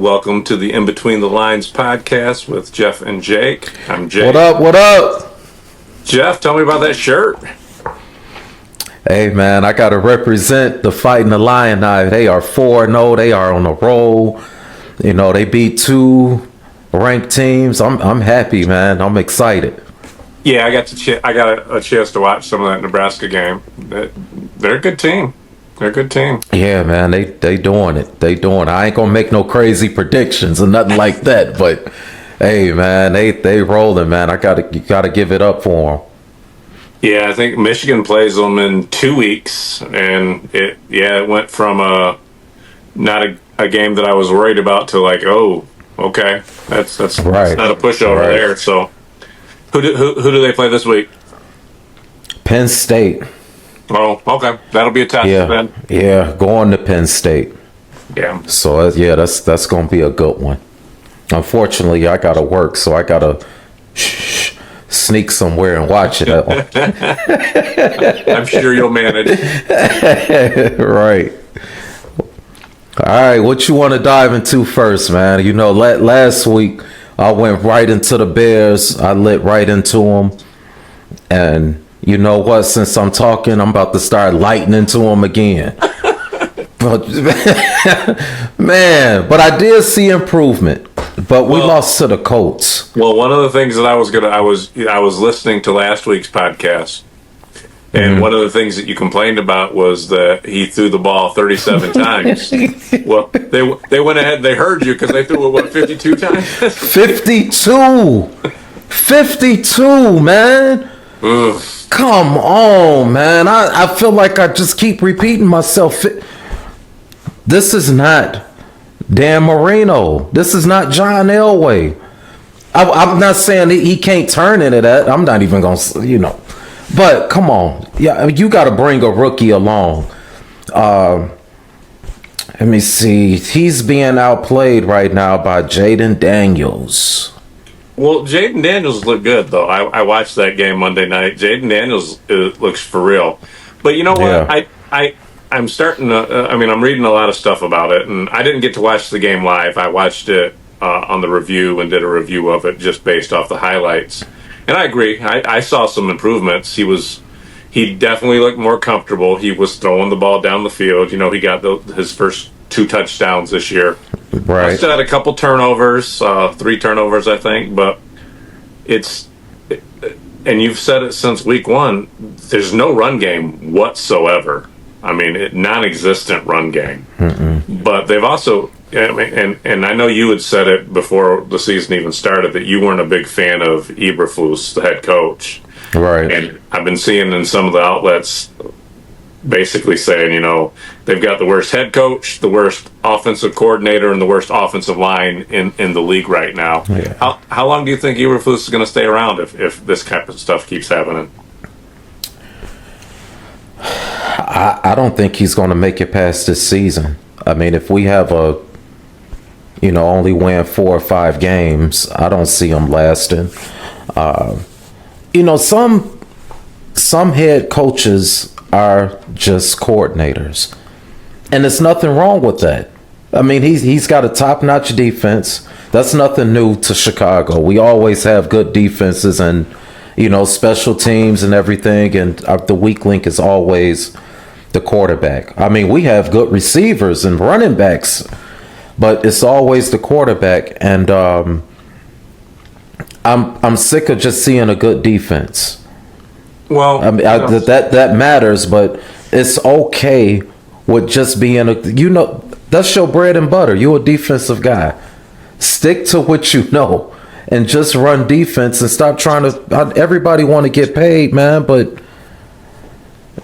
welcome to the In Between the Lines podcast with Jeff and Jake. I'm Jake. What up? What up? Jeff, tell me about that shirt. Hey, man, I got to represent the Fighting the Lion. They are 4-0. They are on a roll. You know, they beat 2 ranked teams. I'm happy, man. I'm excited. Yeah, I got a chance to watch some of that Nebraska game. They're a good team. They're a good team. Yeah, man, they doing it. They doing it. I ain't gonna make no crazy predictions or nothing like that. But hey, man, they rolling, man. You gotta give it up for them. Yeah, I think Michigan plays them in 2 weeks, and it went from not a game that I was worried about to like, oh, okay, that's right. Not a pushover Right. there. So who do they play this week? Penn State. Oh, okay, that'll be a test then. Yeah, going to Penn State. Yeah. So yeah, that's gonna be a good one. Unfortunately, I gotta work, so I gotta sneak somewhere and watch it. I'm sure you'll manage. Right. All right, what you want to dive into first, man? You know, last week I went right into the Bears. I lit right into them, and you know what? Since I'm talking, I'm about to start lighting into them again. But man, but I did see improvement. But we lost to the Colts. Well, one of the things that I was listening to last week's podcast, and one of the things that you complained about was that he threw the ball 37 times. Well, they went ahead. They heard you because they threw it 52 times. 52, man. Ugh. Come on, man. I feel like I just keep repeating myself. This is not Dan Marino. This is not John Elway. I'm not saying he can't turn into that. I'm not even going to, But come on. Yeah, you got to bring a rookie along. Let me see. He's being outplayed right now by Jaden Daniels. Well, Jaden Daniels looked good, though. I watched that game Monday night. Jaden Daniels looks for real. But you know what? Yeah. I'm starting to, I'm reading a lot of stuff about it, and I didn't get to watch the game live. I watched it on the review and did a review of it just based off the highlights. And I agree. I saw some improvements. He definitely looked more comfortable. He was throwing the ball down the field. You know, he got his first 2 touchdowns this year. Right. He still had a couple turnovers, 3 turnovers, I think. But and you've said it since week 1, there's no run game whatsoever. I mean, non-existent run game. Mm-mm. But they've also, and I know you had said it before the season even started, that you weren't a big fan of Eberflus, the head coach. Right. And I've been seeing in some of the outlets basically saying, they've got the worst head coach, the worst offensive coordinator, and the worst offensive line in the league right now. Yeah. How long do you think Eberflus is going to stay around if this type of stuff keeps happening? I don't think he's going to make it past this season. I mean, if we have only win 4 or 5 games, I don't see him lasting. Some head coaches are just coordinators, and there's nothing wrong with that. I mean, he's got a top-notch defense. That's nothing new to Chicago. We always have good defenses and special teams and everything, and the weak link is always the quarterback. I mean, we have good receivers and running backs, but it's always the quarterback. And I'm sick of just seeing a good defense. Well, I mean, that matters, but it's okay with just being that's your bread and butter. You're a defensive guy. Stick to what you know and just run defense and stop trying to. Everybody want to get paid, man, but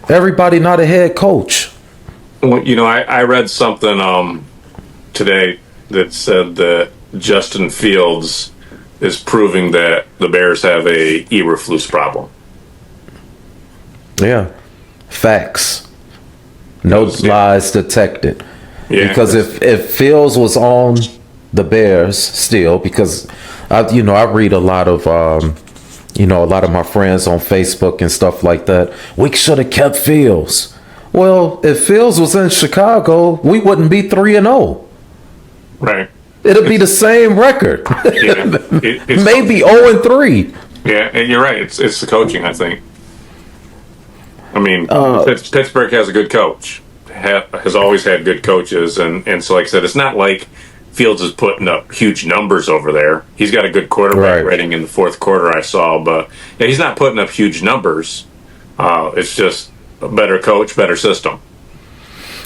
everybody not a head coach. Well, I read something today that said that Justin Fields is proving that the Bears have a Eberflus problem. Yeah, facts. No lies detected. Yeah, because if Fields was on the Bears still, because I read a lot of a lot of my friends on Facebook and stuff like that. We should have kept Fields. Well, if Fields was in Chicago, we wouldn't be 3-0. Right. It'll be the same record. Yeah, Maybe 0-3. Yeah, and you're right. It's the coaching, I think. I mean, Pittsburgh has a good coach. Has always had good coaches, and so like I said, it's not like Fields is putting up huge numbers over there. He's got a good quarterback rating in the fourth quarter I saw, but yeah, he's not putting up huge numbers. It's just a better coach, better system.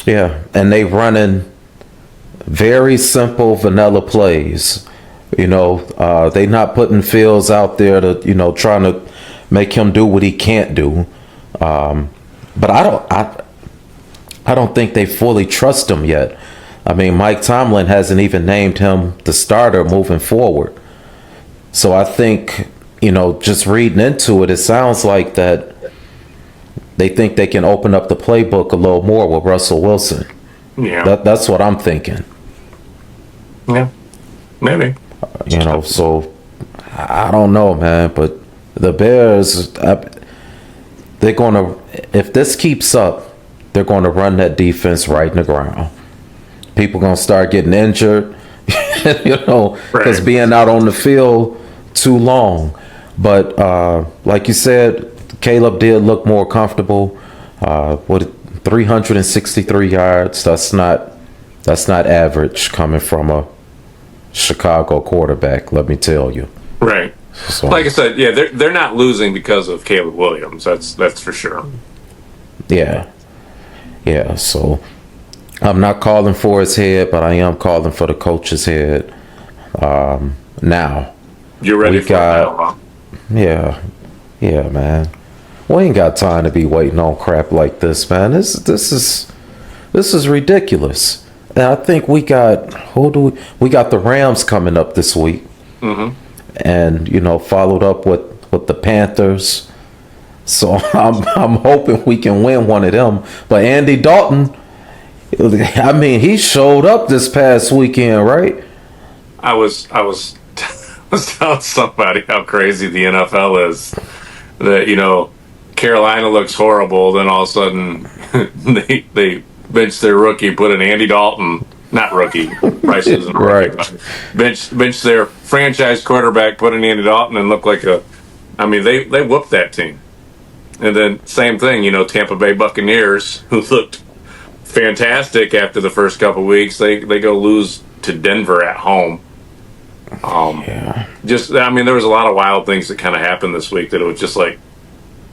Yeah, and they running very simple vanilla plays. You know, they not putting Fields out there to, you know, trying to make him do what he can't do. But I don't think they fully trust him yet. I mean, Mike Tomlin hasn't even named him the starter moving forward. So I think, you know, just reading into it, it sounds like that they think they can open up the playbook a little more with Russell Wilson. Yeah. That's what I'm thinking. Yeah, maybe. You know, so I don't know, man. But the Bears, they're going to, if this keeps up, they're going to run that defense right in the ground. People going to start getting injured, you know, because being out on the field too long. But like you said, Caleb did look more comfortable. 363 yards. That's not average coming from a Chicago quarterback, let me tell you. Right. So, like I said, yeah, they're not losing because of Caleb Williams. That's for sure. Yeah. Yeah, so I'm not calling for his head, but I am calling for the coach's head. Now. You're ready for it now, huh? Yeah. Yeah, man. We ain't got time to be waiting on crap like this, man. This is ridiculous. And I think we got the Rams coming up this week. Mm-hmm. And, you know, followed up with the Panthers. So I'm hoping we can win one of them. But Andy Dalton, I mean, he showed up this past weekend, right? I was telling somebody how crazy the NFL is. That, you know, Carolina looks horrible, then all of a sudden they bench their rookie, put in Andy Dalton, not rookie, Bryce isn't right. Bench their franchise quarterback, put in Andy Dalton, and look like they whooped that team. And then same thing, you know, Tampa Bay Buccaneers, who looked fantastic after the first couple of weeks, they go lose to Denver at home. There was a lot of wild things that kind of happened this week that it was just like,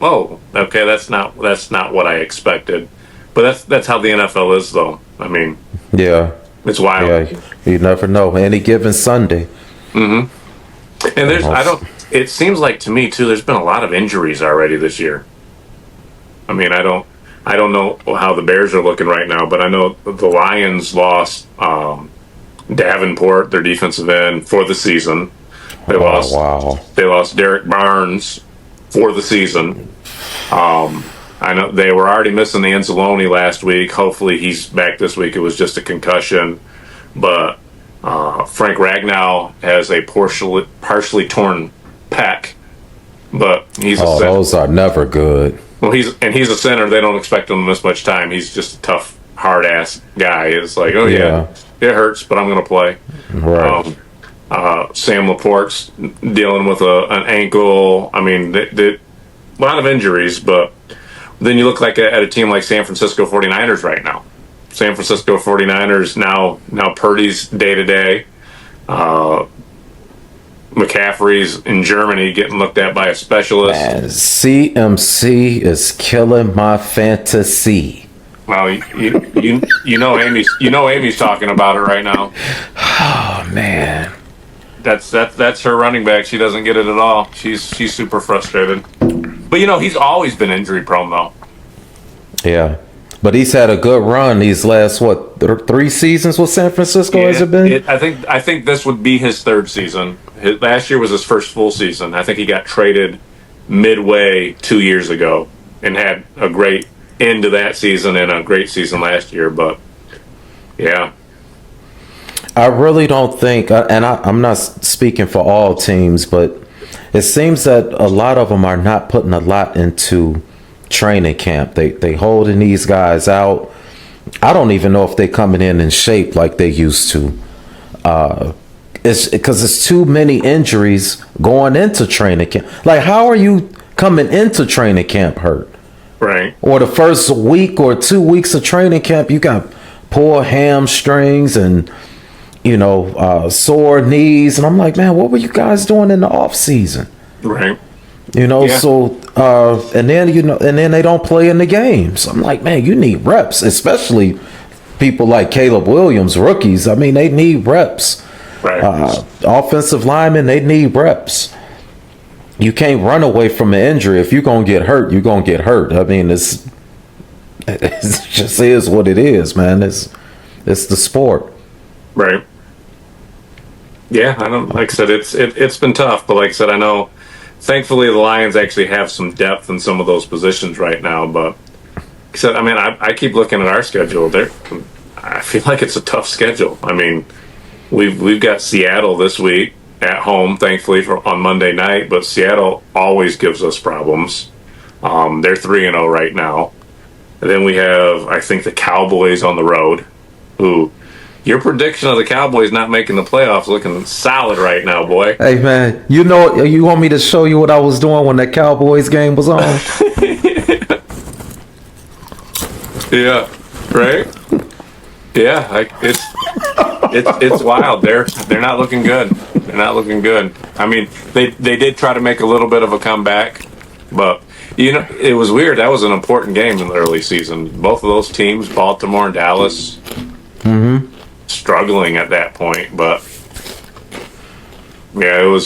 oh, okay, that's not what I expected. But that's how the NFL is, though. I mean, yeah, it's wild. Yeah, you never know. Any given Sunday. Mm-hmm. And it seems like to me too, there's been a lot of injuries already this year. I mean, I don't know how the Bears are looking right now, but I know the Lions lost Davenport, their defensive end, for the season. They lost Derek Barnes for the season. I know they were already missing the Anzalone last week. Hopefully he's back this week. It was just a concussion. But Frank Ragnow has a partially torn pec. But he's a center. Those are never good. Well, he's a center. They don't expect him to miss much time. He's just a tough, hard-ass guy. It's like, oh, yeah, it hurts, but I'm going to play. Right. Sam Laporte's dealing with an ankle. I mean, a lot of injuries, but then you look like at a team like San Francisco 49ers right now. San Francisco 49ers now Purdy's day-to-day. McCaffrey's in Germany getting looked at by a specialist. Man, CMC is killing my fantasy. Well, you know Amy's talking about it right now. Oh man, that's her running back. She doesn't get it at all. She's super frustrated. But you know he's always been injury prone though. Yeah, but he's had a good run these last 3 seasons with San Francisco. Has it been? I think this would be his third season. Last year was his first full season. I think he got traded midway 2 years ago and had a great end to that season and a great season last year. But yeah, I really don't think, and I'm not speaking for all teams, but it seems that a lot of them are not putting a lot into training camp. They holding these guys out. I don't even know if they coming in shape like they used to. it's because it's too many injuries going into training camp. Like, how are you coming into training camp hurt? Right. Or the first week or 2 weeks of training camp, you got poor hamstrings and, sore knees. And I'm like, man, what were you guys doing in the off season? Right. So, and then they don't play in the games. I'm like, man, you need reps, especially people like Caleb Williams, rookies. I mean, they need reps. Right. Offensive linemen, they need reps. You can't run away from an injury. If you're going to get hurt, you're going to get hurt. I mean, it just is what it is, man. It's the sport. Right. Yeah, like I said, it's been tough, but like I said, I know thankfully the Lions actually have some depth in some of those positions right now, but like I said, I mean, I keep looking at our schedule. I feel like it's a tough schedule. I mean, we've got Seattle this week at home, thankfully, on Monday night, but Seattle always gives us problems. They're 3-0 right now. And then we have, I think, the Cowboys on the road, who your prediction of the Cowboys not making the playoffs looking solid right now, boy. Hey, man, you want me to show you what I was doing when that Cowboys game was on? Yeah, right? Yeah, it's wild. They're not looking good. They're not looking good. I mean, they did try to make a little bit of a comeback, but it was weird. That was an important game in the early season. Both of those teams, Baltimore and Dallas, struggling at that point. But yeah,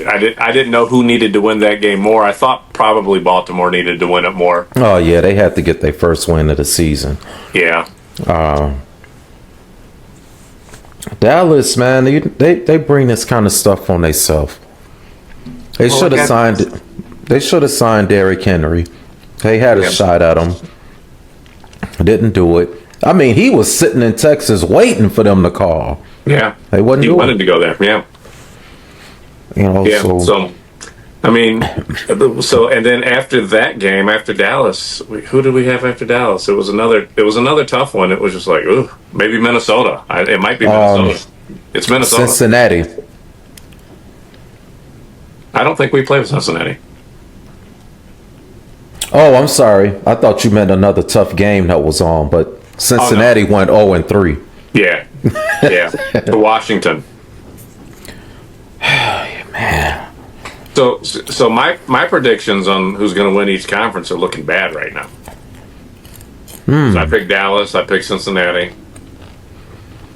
I didn't know who needed to win that game more. I thought probably Baltimore needed to win it more. Oh yeah, they had to get their first win of the season. Yeah. Dallas, man, they bring this kind of stuff on themselves. They should have signed. They should have signed Derrick Henry. They had a shot at him. Didn't do it. I mean, he was sitting in Texas waiting for them to call. Yeah. They wasn't. He wanted to go there. Yeah. So I mean, and then after that game, after Dallas, who did we have after Dallas? It was another tough one. It was just like, ooh, maybe Minnesota. It might be Minnesota. It's Minnesota. Cincinnati. I don't think we play with Cincinnati. Oh, I'm sorry. I thought you meant another tough game that was on, but Cincinnati went 0-3. Yeah. Yeah. To Washington. Man. So my predictions on who's going to win each conference are looking bad right now. So I picked Dallas. I picked Cincinnati.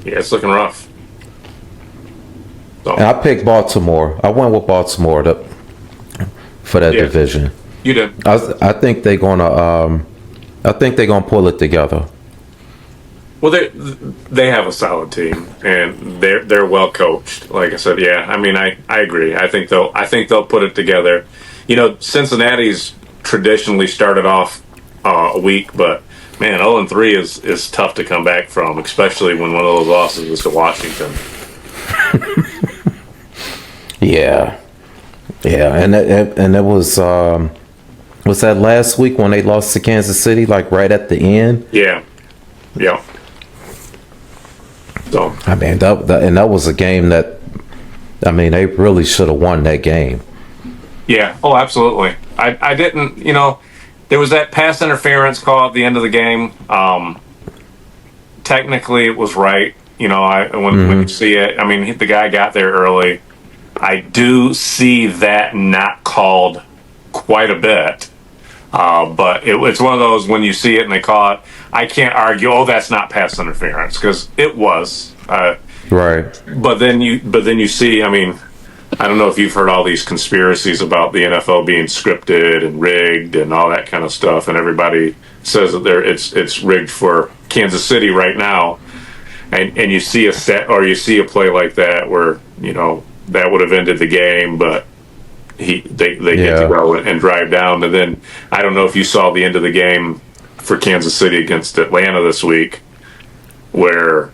Yeah, it's looking rough. So. And I picked Baltimore. I went with Baltimore for that division. You did. I think they're gonna. I think they're gonna pull it together. Well, they have a solid team and they're well coached. Like I said, yeah. I mean, I agree. I think they'll put it together. Cincinnati's traditionally started off weak, but man, 0-3 is tough to come back from, especially when one of those losses is to Washington. Yeah, and it was that last week when they lost to Kansas City, like right at the end. Yeah. So I mean, that was a game that, I mean, they really should have won that game. Yeah. Oh, absolutely. I didn't. There was that pass interference call at the end of the game. Technically, it was right. When you see it, I mean, the guy got there early. I do see that not called quite a bit. But it's one of those, when you see it and they call it, I can't argue, that's not pass interference, because it was. Right. But then you see, I mean, I don't know if you've heard all these conspiracies about the NFL being scripted and rigged and all that kind of stuff, and everybody says that it's rigged for Kansas City right now, and you see a set or you see a play like that where that would have ended the game, but they get to go and drive down. And then I don't know if you saw the end of the game for Kansas City against Atlanta this week, where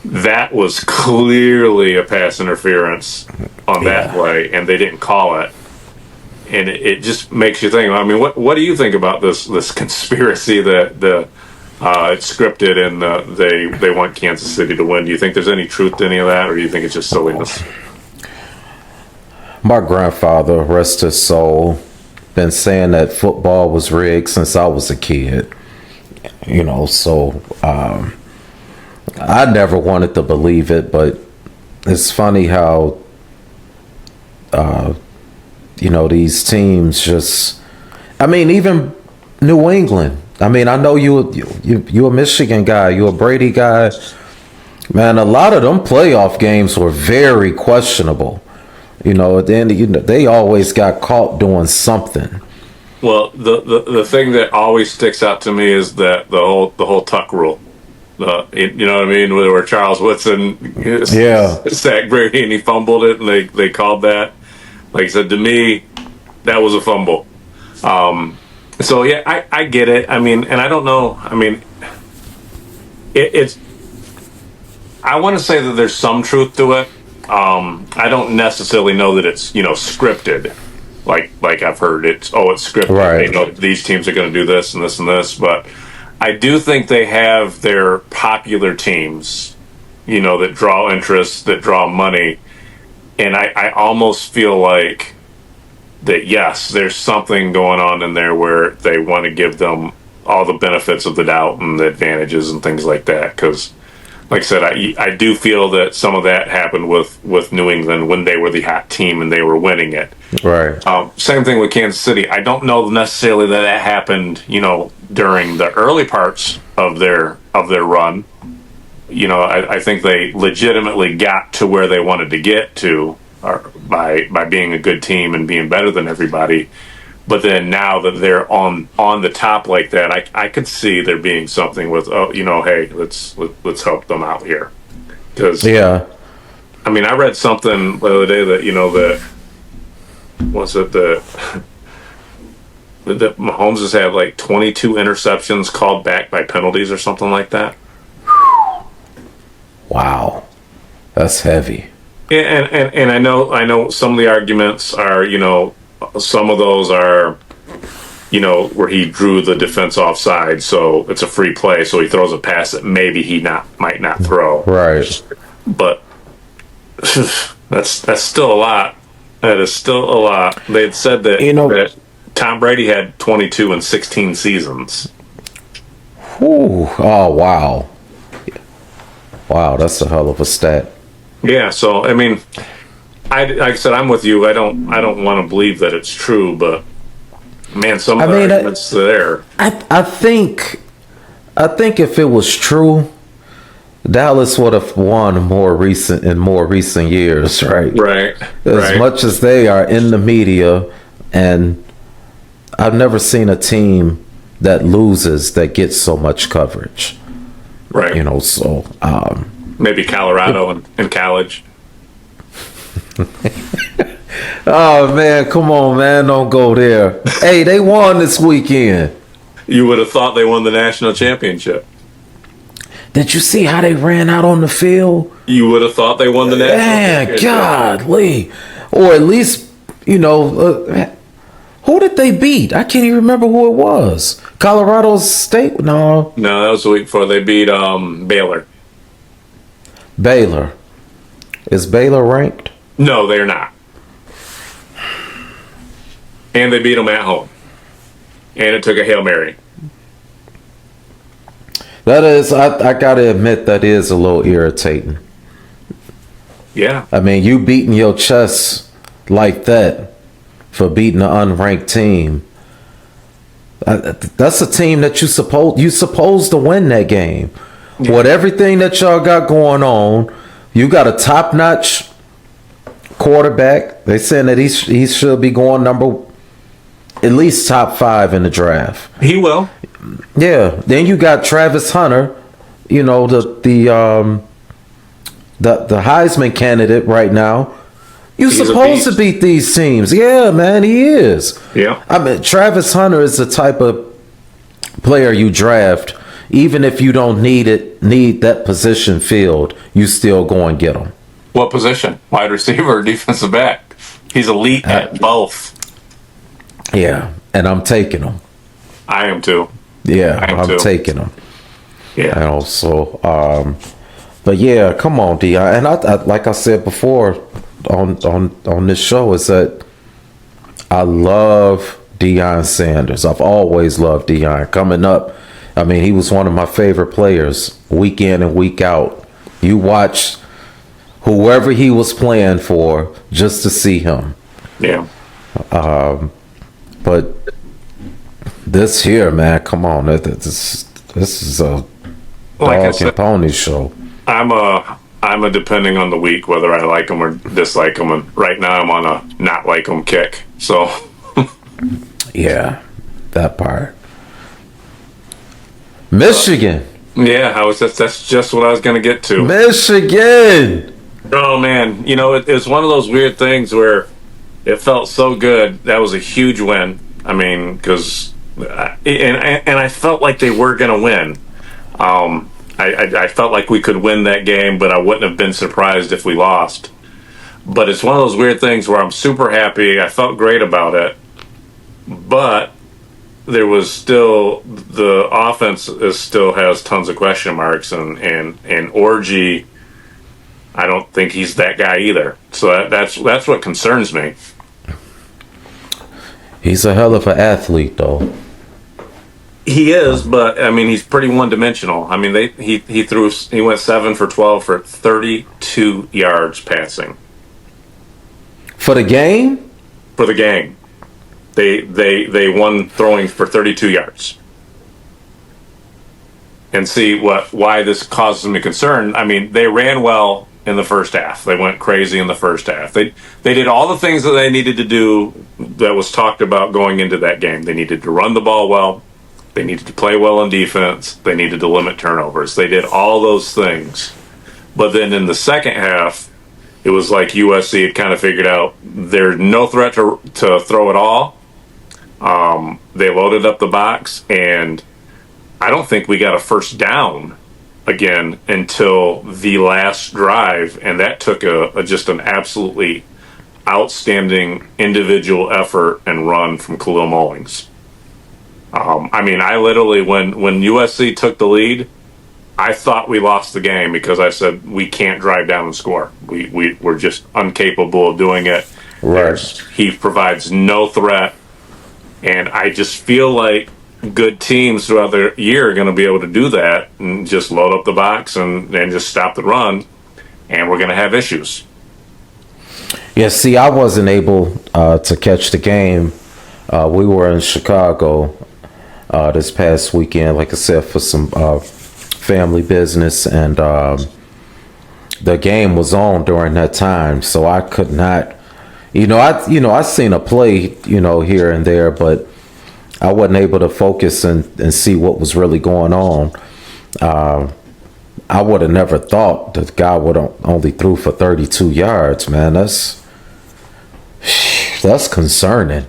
that was clearly a pass interference on that play, and they didn't call it. And it just makes you think. I mean, what do you think about this conspiracy that It's scripted, and they want Kansas City to win. Do you think there's any truth to any of that, or do you think it's just silliness? My grandfather, rest his soul, been saying that football was rigged since I was a kid. So I never wanted to believe it, but it's funny how these teams just. I mean, even New England. I mean, I know you a Michigan guy, you a Brady guy. Man, a lot of them playoff games were very questionable. At the end, they always got caught doing something. Well, the thing that always sticks out to me is that the whole tuck rule. You know what I mean? Where Charles Woodson sacked Brady and he fumbled it, and they called that. Like I said, to me, that was a fumble. So yeah, I get it. I mean, and I don't know. I mean, it's. I want to say that there's some truth to it. I don't necessarily know that it's scripted. Like I've heard it's scripted. Right. They know these teams are going to do this and this and this, but I do think they have their popular teams, that draw interest, that draw money, and I almost feel like that. Yes, there's something going on in there where they want to give them all the benefits of the doubt and the advantages and things like that. Because, like I said, I do feel that some of that happened with New England when they were the hot team and they were winning it. Right. Same thing with Kansas City. I don't know necessarily that happened, during the early parts of their run. I think they legitimately got to where they wanted to get to by being a good team and being better than everybody. But then now that they're on the top like that, I could see there being something with, hey, let's help them out here. Because I mean, I read something the other day that that Mahomes has had like 22 interceptions called back by penalties or something like that. Wow, that's heavy. Yeah, and I know some of the arguments are, some of those are, where he drew the defense offside, so it's a free play, so he throws a pass that maybe he might not throw. Right. But that's still a lot. That is still a lot. They had said that that Tom Brady had 22 in 16 seasons. Ooh, oh wow. Wow, that's a hell of a stat. Yeah, so I mean, like I said, I'm with you. I don't want to believe that it's true, but man, some of the arguments there. I think if it was true, Dallas would have won in more recent years, right? Right. As much as they are in the media, and I've never seen a team that loses that gets so much coverage. Right. So maybe Colorado in college. Oh man, come on, man, don't go there. Hey, they won this weekend. You would have thought they won the national championship. Did you see how they ran out on the field? You would have thought they won the national championship. Godly. Or at least, who did they beat? I can't even remember who it was. Colorado State? No, that was the week before. They beat Baylor. Baylor. Is Baylor ranked? No, they're not. And they beat them at home. And it took a Hail Mary. That is, I gotta admit, that is a little irritating. Yeah. I mean, you beating your chest like that for beating an unranked team. That's a team that you supposed to win that game. Yeah. With everything that y'all got going on, you got a top-notch quarterback. They saying that he should be going at least top 5 in the draft. He will. Yeah. Then you got Travis Hunter, the Heisman candidate right now. You're supposed to beat these teams. Yeah, man, he is. Yeah. I mean, Travis Hunter is the type of player you draft, even if you don't need that position filled, you still go and get him. What position? Wide receiver or defensive back? He's elite at both. Yeah, and I'm taking him. I am too. Yeah, I'm taking him. Yeah. But yeah, come on, Dion. And I like I said before on this show, is that I love Deion Sanders. I've always loved Deion. Coming up, I mean, he was one of my favorite players week in and week out. You watch whoever he was playing for just to see him. Yeah. But this here, man, come on. This is a dog and pony show. I'm a depending on the week whether I like them or dislike them, and right now I'm on a not like them kick. So yeah, that part. Michigan. Yeah, that's just what I was going to get to. Michigan. Oh man, it's one of those weird things where it felt so good. That was a huge win. I mean, because and I felt like they were going to win. I felt like we could win that game, but I wouldn't have been surprised if we lost. But it's one of those weird things where I'm super happy. I felt great about it, but there was still the offense still has tons of question marks, and Orgy, I don't think he's that guy either. So that's what concerns me. He's a hell of an athlete, though. He is, but I mean, he's pretty one-dimensional. I mean, he went 7 for 12 for 32 yards passing for the game. For the game, they won throwing for 32 yards. And see why this causes me concern. I mean, they ran well in the first half. They went crazy in the first half. They did all the things that they needed to do that was talked about going into that game. They needed to run the ball well. They needed to play well in defense. They needed to limit turnovers. They did all those things. But then in the second half, it was like USC had kind of figured out there's no threat to throw at all. They loaded up the box, and I don't think we got a first down again until the last drive, and that took just an absolutely outstanding individual effort and run from Khalil Mullings. I mean, I literally, when USC took the lead, I thought we lost the game because I said we can't drive down and score. We're just incapable of doing it. Right. He provides no threat, and I just feel like good teams throughout the year are going to be able to do that and just load up the box and just stop the run, and we're going to have issues. Yeah, see, I wasn't able to catch the game. We were in Chicago this past weekend, like I said, for some family business, and the game was on during that time, so I could not. I seen a play, here and there, but I wasn't able to focus and see what was really going on. I would have never thought the guy would only threw for 32 yards, man. That's concerning.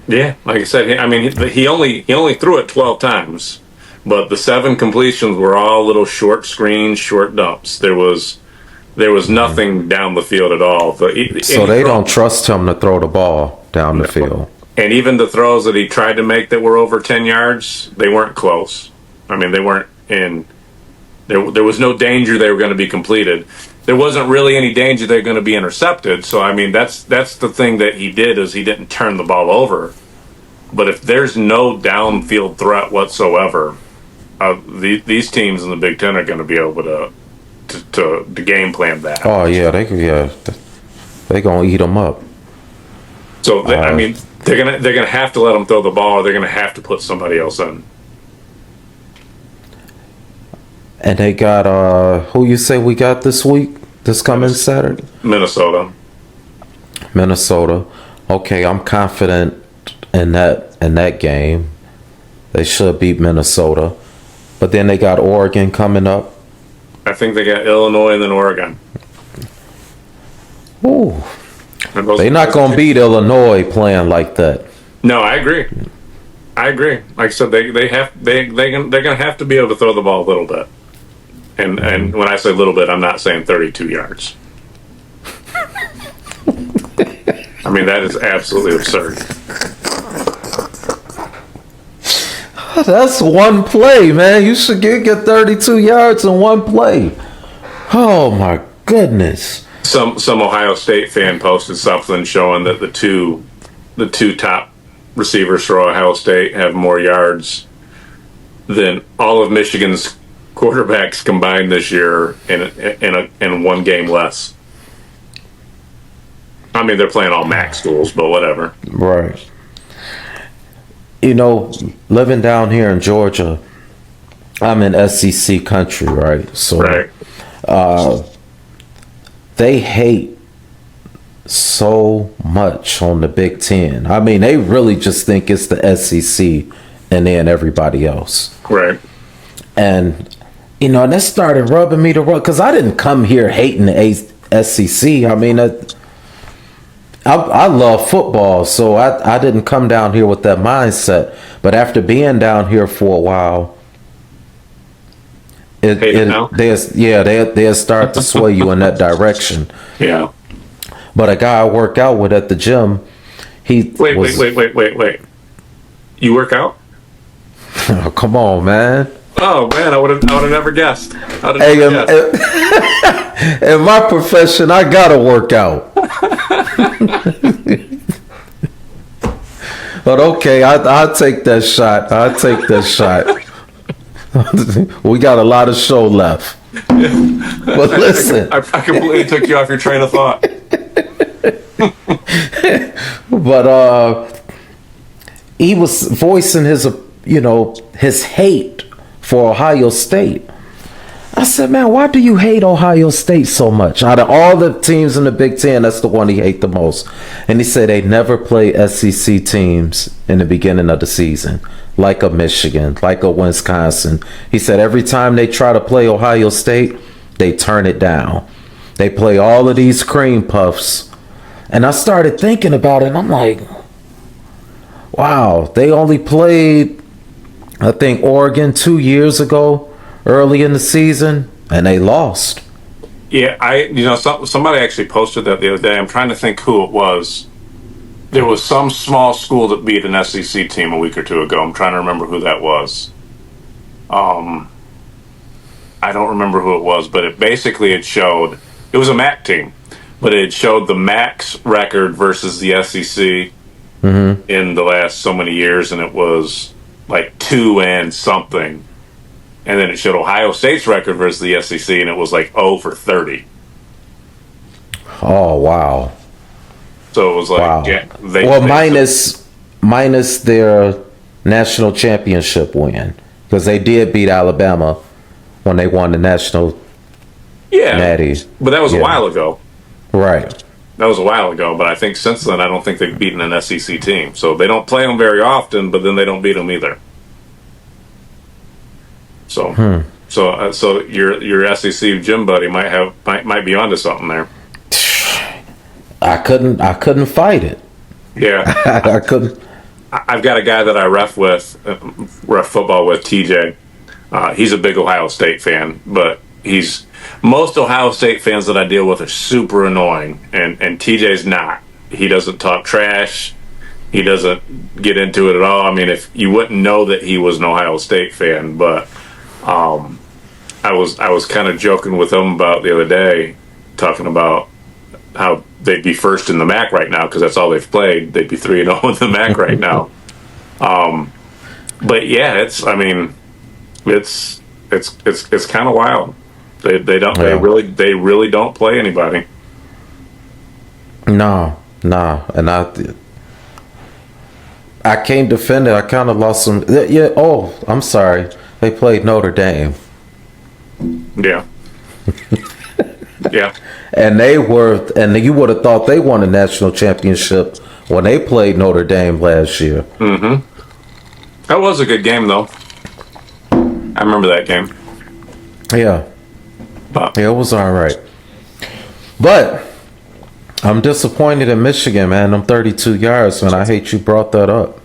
Yeah, like I said, I mean, he only threw it 12 times, but the 7 completions were all little short screens, short dumps. There was nothing down the field at all. So they don't trust him to throw the ball down the field. And even the throws that he tried to make that were over 10 yards, they weren't close. I mean, they weren't in. There was no danger they were going to be completed. There wasn't really any danger they're going to be intercepted. So, I mean, that's the thing that he did, is he didn't turn the ball over. But if there's no downfield threat whatsoever, these teams in the Big Ten are going to be able to game plan that. Oh yeah, they gonna eat them up. So I mean, they're gonna have to let them throw the ball, or they're gonna have to put somebody else in. And they got who you say we got this week? This coming Saturday? Minnesota. Okay, I'm confident in that game. They should beat Minnesota. But then they got Oregon coming up. I think they got Illinois and then Oregon. Ooh. They're not going to beat Illinois playing like that. No, I agree. Like I said, they're going to have to be able to throw the ball a little bit. And when I say little bit, I'm not saying 32 yards. I mean, that is absolutely absurd. That's one play, man. You should get 32 yards in one play. Oh my goodness. Some Ohio State fan posted something showing that the two top receivers for Ohio State have more yards than all of Michigan's quarterbacks combined this year in one game less. I mean, they're playing all MAC schools, but whatever. Right. You know, living down here in Georgia, I'm in SEC country, right? So, right. They hate so much on the Big Ten. I mean, they really just think it's the SEC and then everybody else. Right. And, you know, that started rubbing me the wrong, because I didn't come here hating the SEC. I mean, I love football, so I didn't come down here with that mindset. But after being down here for a while, they'll start to sway you in that direction. Yeah. But a guy I work out with at the gym, wait. You work out? Oh, come on, man. Oh man, I would have never guessed. In my profession, I gotta work out. But okay, I'll take that shot. We got a lot of show left. But listen, I completely took you off your train of thought. But he was voicing his hate for Ohio State. I said, man, why do you hate Ohio State so much? Out of all the teams in the Big Ten, that's the one he hates the most. And he said they never play SEC teams in the beginning of the season, like a Michigan, like a Wisconsin. He said every time they try to play Ohio State, they turn it down. They play all of these cream puffs. And I started thinking about it, and I'm like, wow, they only played, I think, Oregon 2 years ago, early in the season, and they lost. Yeah, somebody actually posted that the other day. I'm trying to think who it was. There was some small school that beat an SEC team a week or two ago. I'm trying to remember who that was. I don't remember who it was, but it showed, it was a MAC team, but it showed the MAC's record versus the SEC in the last so many years, and it was like 2 and something. And then it showed Ohio State's record versus the SEC, and it was like 0 for 30. Oh, wow. So it was like, wow. Yeah. Minus their national championship win, because they did beat Alabama when they won the national natties. But that was a while ago. Right. That was a while ago, but I think since then, I don't think they've beaten an SEC team. So they don't play them very often, but then they don't beat them either. So, so your SEC gym buddy might be onto something there. I couldn't fight it. Yeah, I couldn't. I've got a guy that I ref football with, TJ. He's a big Ohio State fan, but most Ohio State fans that I deal with are super annoying, and TJ's not. He doesn't talk trash. He doesn't get into it at all. I mean, if you wouldn't know that he was an Ohio State fan, but I was kind of joking with him about the other day, talking about how they'd be first in the MAC right now because that's all they've played. They'd be 3-0 in the MAC right now. But yeah, it's kind of wild. They really don't play anybody. No, and I can't defend it. I kind of lost some. Yeah. Oh, I'm sorry. They played Notre Dame. Yeah. Yeah. And you would have thought they won a national championship when they played Notre Dame last year. Mm-hmm. That was a good game, though. I remember that game. Yeah. It was all right. But I'm disappointed in Michigan, man. I'm 32 yards, and I hate you brought that up.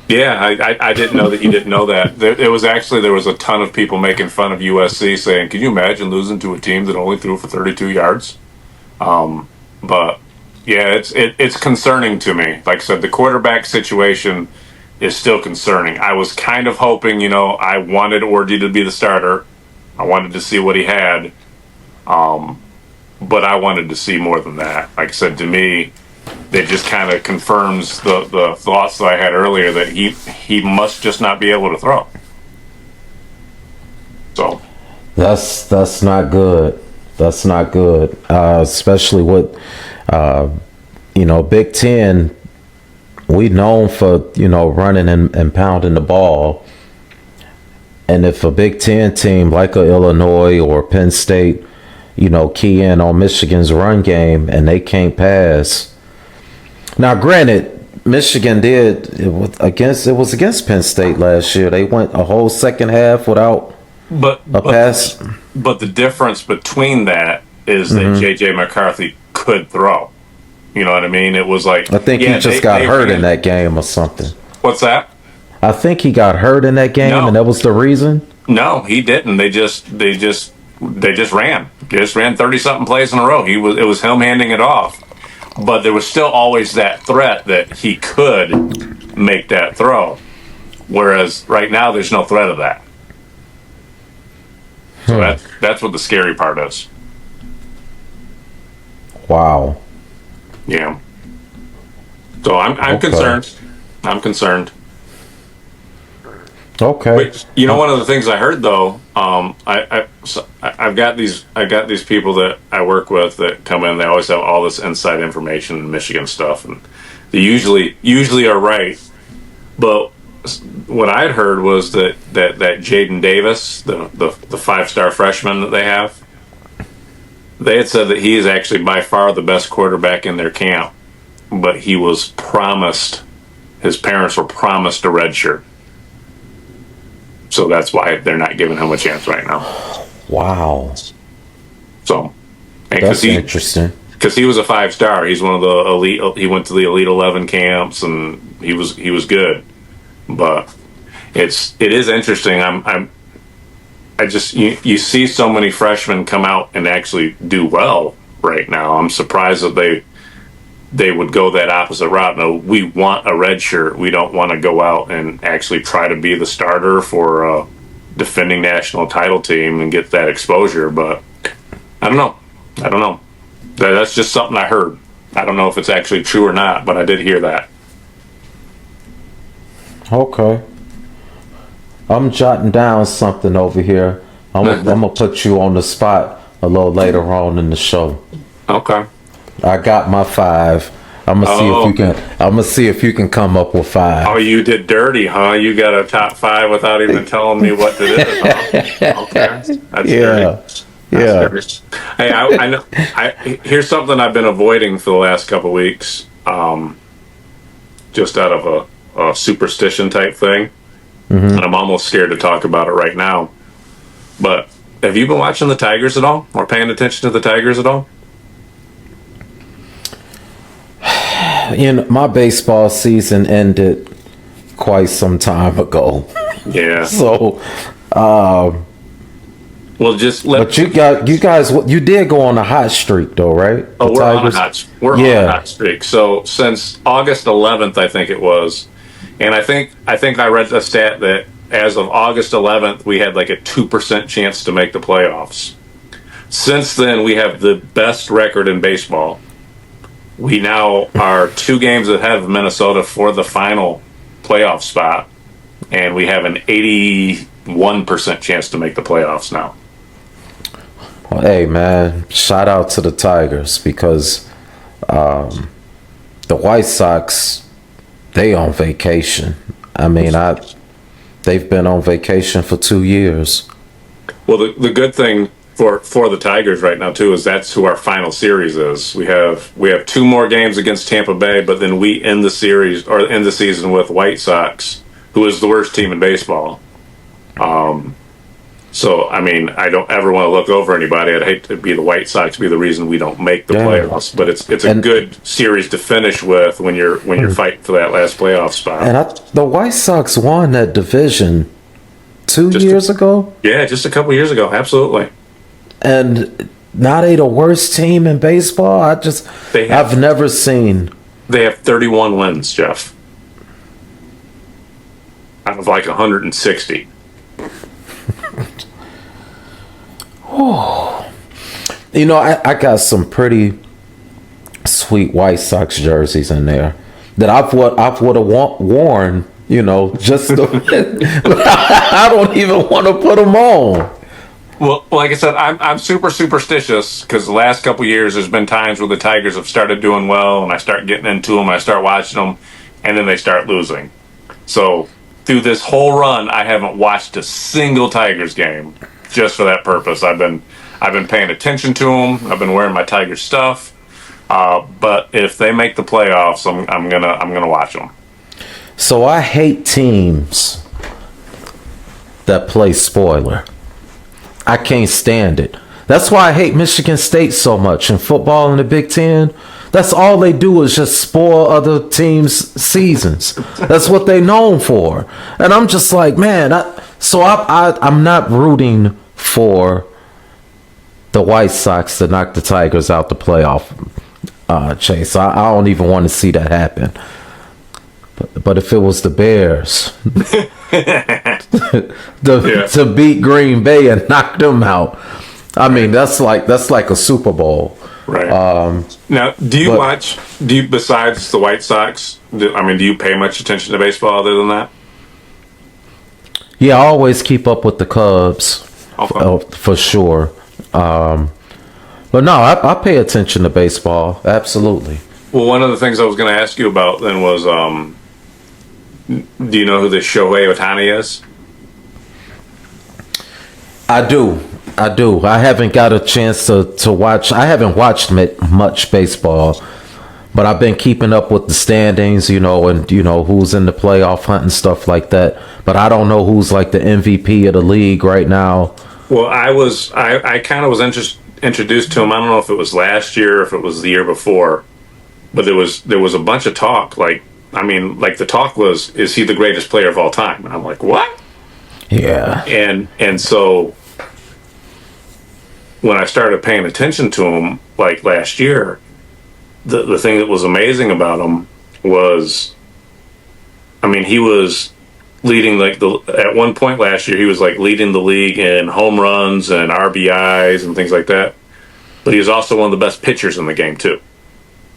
Yeah, I didn't know that you didn't know that. There was a ton of people making fun of USC, saying, "Can you imagine losing to a team that only threw for 32 yards?" But yeah, it's concerning to me. Like I said, the quarterback situation is still concerning. I was kind of hoping, I wanted Orji to be the starter. I wanted to see what he had. But I wanted to see more than that. Like I said, to me, it just kind of confirms the thoughts that I had earlier that he must just not be able to throw. So that's not good. That's not good, especially with Big Ten. We known for running and pounding the ball, and if a Big Ten team like a Illinois or Penn State, key in on Michigan's run game and they can't pass. Now, granted, Michigan it was against Penn State last year. They went a whole second half without a pass. But the difference between that is that J.J. McCarthy could throw. You know what I mean? It was like, I think he just got hurt in that game or something. What's that? I think he got hurt in that game, and that was the reason. No, he didn't. They just ran. They just ran 30-something plays in a row. It was him handing it off. But there was still always that threat that he could make that throw. Whereas right now, there's no threat of that. So that's what the scary part is. Wow. Yeah. So I'm concerned. I'm concerned. Okay. But, one of the things I heard though, I've got these people that I work with that come in. They always have all this inside information and Michigan stuff, and they usually are right. But what I'd heard was that Jaden Davis, the 5-star freshman that they have, they had said that he is actually by far the best quarterback in their camp, but he was promised, his parents were promised a red shirt. So that's why they're not giving him a chance right now. Wow. So, that's interesting. Because he was a 5-star. He's one of the elite. He went to the Elite 11 camps, and he was good. But it is interesting. You see so many freshmen come out and actually do well right now. I'm surprised that they would go that opposite route. No, we want a red shirt. We don't want to go out and actually try to be the starter for a defending national title team and get that exposure. But I don't know. That's just something I heard. I don't know if it's actually true or not, but I did hear that. Okay. I'm jotting down something over here. I'm gonna put you on the spot a little later on in the show. Okay. I got my 5. I'm gonna see if you can come up with 5. Oh, you did dirty, huh? You got a top 5 without even telling me what it is. Huh? Okay. That's dirty. Yeah. Hey, I know. Here's something I've been avoiding for the last couple of weeks, just out of a superstition type thing, and I'm almost scared to talk about it right now. But have you been watching the Tigers at all, or paying attention to the Tigers at all? My baseball season ended quite some time ago. Yeah. So, well, but you guys, you did go on a hot streak though, right? Oh, we're on a hot streak. So since August 11th, I think it was, and I think I read a stat that as of August 11th, we had like a 2% chance to make the playoffs. Since then, we have the best record in baseball. We now are 2 games ahead of Minnesota for the final playoff spot, and we have an 81% chance to make the playoffs now. Well, hey, man, shout out to the Tigers because the White Sox, they on vacation. I mean, they've been on vacation for 2 years. Well, the good thing for the Tigers right now too is that's who our final series is. We have 2 more games against Tampa Bay, but then we end the series or end the season with White Sox, who is the worst team in baseball. So I mean, I don't ever want to look over anybody. I'd hate to be the White Sox to be the reason we don't make the playoffs, but it's a good series to finish with when you're fighting for that last playoff spot. And the White Sox won that division 2 years ago. Yeah, just a couple years ago, absolutely. And now they the worst team in baseball. I've never seen. They have 31 wins, Jeff. out of like 160. Oh, I got some pretty sweet White Sox jerseys in there that I would have worn. Just I don't even want to put them on. Well, like I said, I'm super superstitious because the last couple of years there's been times where the Tigers have started doing well, and I start getting into them, I start watching them, and then they start losing. So through this whole run, I haven't watched a single Tigers game just for that purpose. I've been paying attention to them. I've been wearing my Tigers stuff. But if they make the playoffs, I'm gonna watch them. So I hate teams that play spoiler. I can't stand it. That's why I hate Michigan State so much in football in the Big Ten. That's all they do is just spoil other teams' seasons. That's what they're known for. And I'm just like, man, I'm not rooting for the White Sox to knock the Tigers out the playoff chase. I don't even want to see that happen. But if it was the Bears to beat Green Bay and knock them out, I mean that's like a Super Bowl. Right. Now, do you besides the White Sox? Do you pay much attention to baseball other than that? Yeah, I always keep up with the Cubs for sure. But no, I pay attention to baseball. Absolutely. Well, one of the things I was going to ask you about then was, do you know who this Shohei Ohtani is? I do. I haven't got a chance to watch. I haven't watched much baseball, but I've been keeping up with the standings, and who's in the playoff hunt and stuff like that. But I don't know who's like the MVP of the league right now. Well, I kind of was introduced to him. I don't know if it was last year or if it was the year before, but there was a bunch of talk. The talk was, is he the greatest player of all time? And I'm like, what? Yeah. And so when I started paying attention to him, like last year, the thing that was amazing about him was, he was leading at one point last year, he was like leading the league in home runs and RBIs and things like that. But he was also one of the best pitchers in the game too.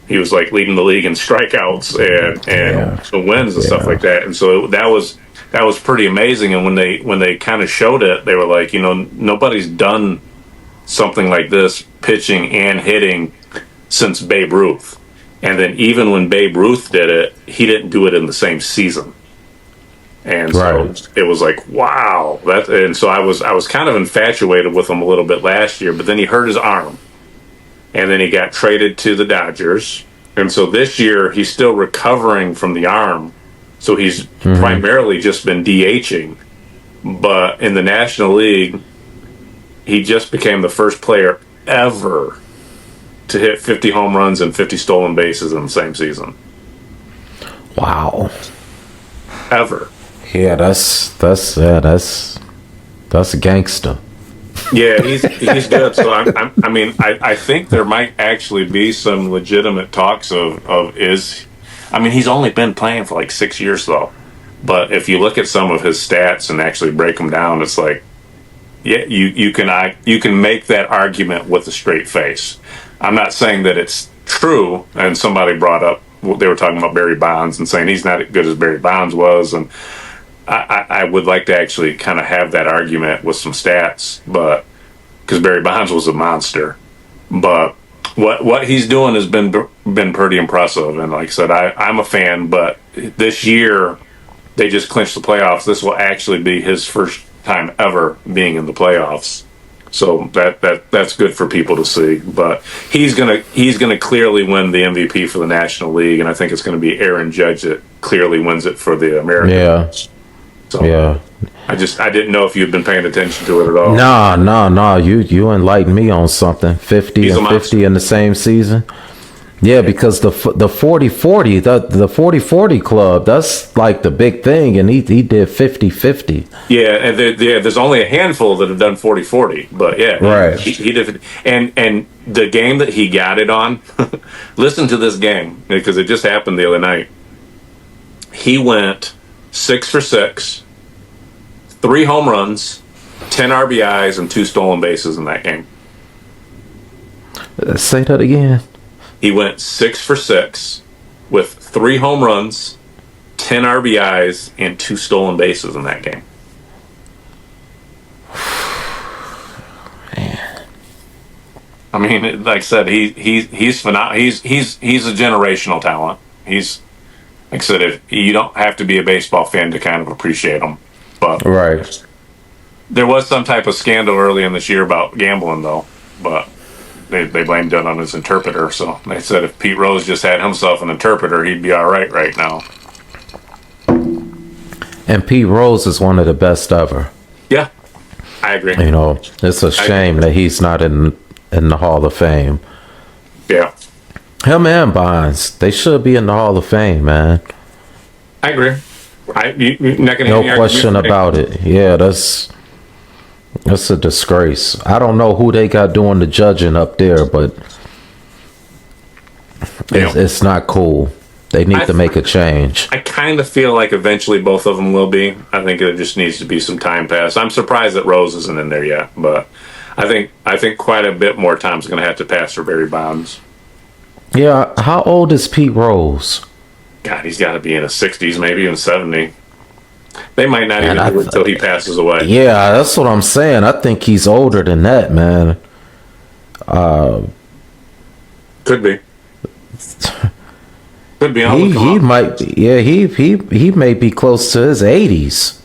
He was like leading the league in strikeouts and wins and stuff like that. And so that was pretty amazing. And when they kind of showed it, they were like, nobody's done something like this, pitching and hitting, since Babe Ruth. And then even when Babe Ruth did it, he didn't do it in the same season. And so it was like, wow. And so I was kind of infatuated with him a little bit last year, but then he hurt his arm. And then he got traded to the Dodgers. And so this year he's still recovering from the arm. So he's primarily just been DHing. But in the National League, he just became the first player ever to hit 50 home runs and 50 stolen bases in the same season. Wow. Ever. Yeah, that's a gangster. Yeah, he's good. So I think there might actually be some legitimate talks of he's only been playing for like 6 years though. But if you look at some of his stats and actually break them down, it's like, yeah, you can make that argument with a straight face. I'm not saying that it's true. And somebody brought up, they were talking about Barry Bonds and saying he's not as good as Barry Bonds was, and I would like to actually kind of have that argument with some stats, but because Barry Bonds was a monster. But what he's doing has been pretty impressive, and like I said, I'm a fan. But this year they just clinched the playoffs. This will actually be his first time ever being in the playoffs, so that's good for people to see. But he's gonna clearly win the MVP for the National League, and I think it's going to be Aaron Judge that clearly wins it for the American. Yeah. So yeah, I didn't know if you'd been paying attention to it at all. No. You enlightened me on something. 50 and 50 in the same season. Yeah, because the 40-40, the 40-40 club, that's like the big thing, and he did 50-50. Yeah, and there's only a handful that have done 40-40, but yeah, right. He did, and the game that he got it on. Listen to this game because it just happened the other night. He went 6 for 6, 3 home runs, 10 RBIs, and 2 stolen bases in that game. Say that again. He went 6 for 6 with 3 home runs, 10 RBIs, and 2 stolen bases in that game. Man. I mean, like I said, he's phenomenal. He's a generational talent. He's, like I said, if you don't have to be a baseball fan to kind of appreciate him. But Right. there was some type of scandal early in this year about gambling, though. But they blamed it on his interpreter. So they said if Pete Rose just had himself an interpreter, he'd be all right now. And Pete Rose is one of the best ever. Yeah, I agree. You know, it's a shame that he's not in the Hall of Fame. Yeah, Him and Bonds, they should be in the Hall of Fame, man. I agree. You're not gonna No question about it. Yeah, that's a disgrace. I don't know who they got doing the judging up there, but it's not cool. They need to make a change. I kind of feel like eventually both of them will be. I think it just needs to be some time pass. I'm surprised that Rose isn't in there yet, but I think quite a bit more time is going to have to pass for Barry Bonds. Yeah, how old is Pete Rose? God, he's got to be in his 60s, maybe even 70. They might not even do it until he passes away. Yeah, that's what I'm saying. I think he's older than that, man. Could be. Could be. He might be. Yeah, he may be close to his 80s.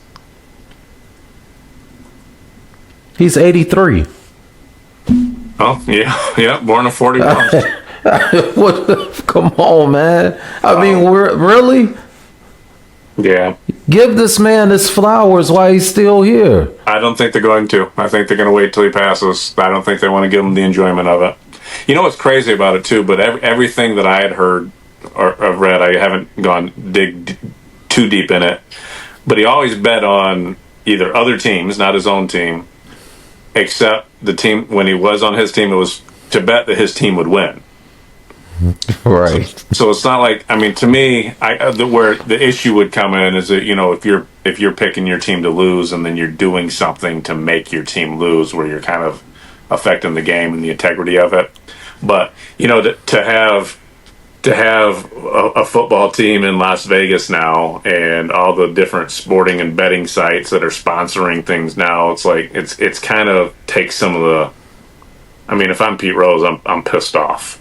He's 83. Oh, yeah, born in 41. What? Come on, man. I mean, really? Yeah. Give this man his flowers while he's still here. I don't think they're going to. I think they're going to wait till he passes. I don't think they want to give him the enjoyment of it. You know what's crazy about it, too, but everything that I had heard or read, I haven't gone dig too deep in it, but he always bet on either other teams, not his own team, except the team, when he was on his team, it was to bet that his team would win. Right. So it's not like, I mean, to me, where the issue would come in is that, you know, if you're picking your team to lose and then you're doing something to make your team lose, where you're kind of affecting the game and the integrity of it. But, you know, to have a football team in Las Vegas now and all the different sporting and betting sites that are sponsoring things now, it's like it's kind of takes some of the. I mean, if I'm Pete Rose, I'm pissed off.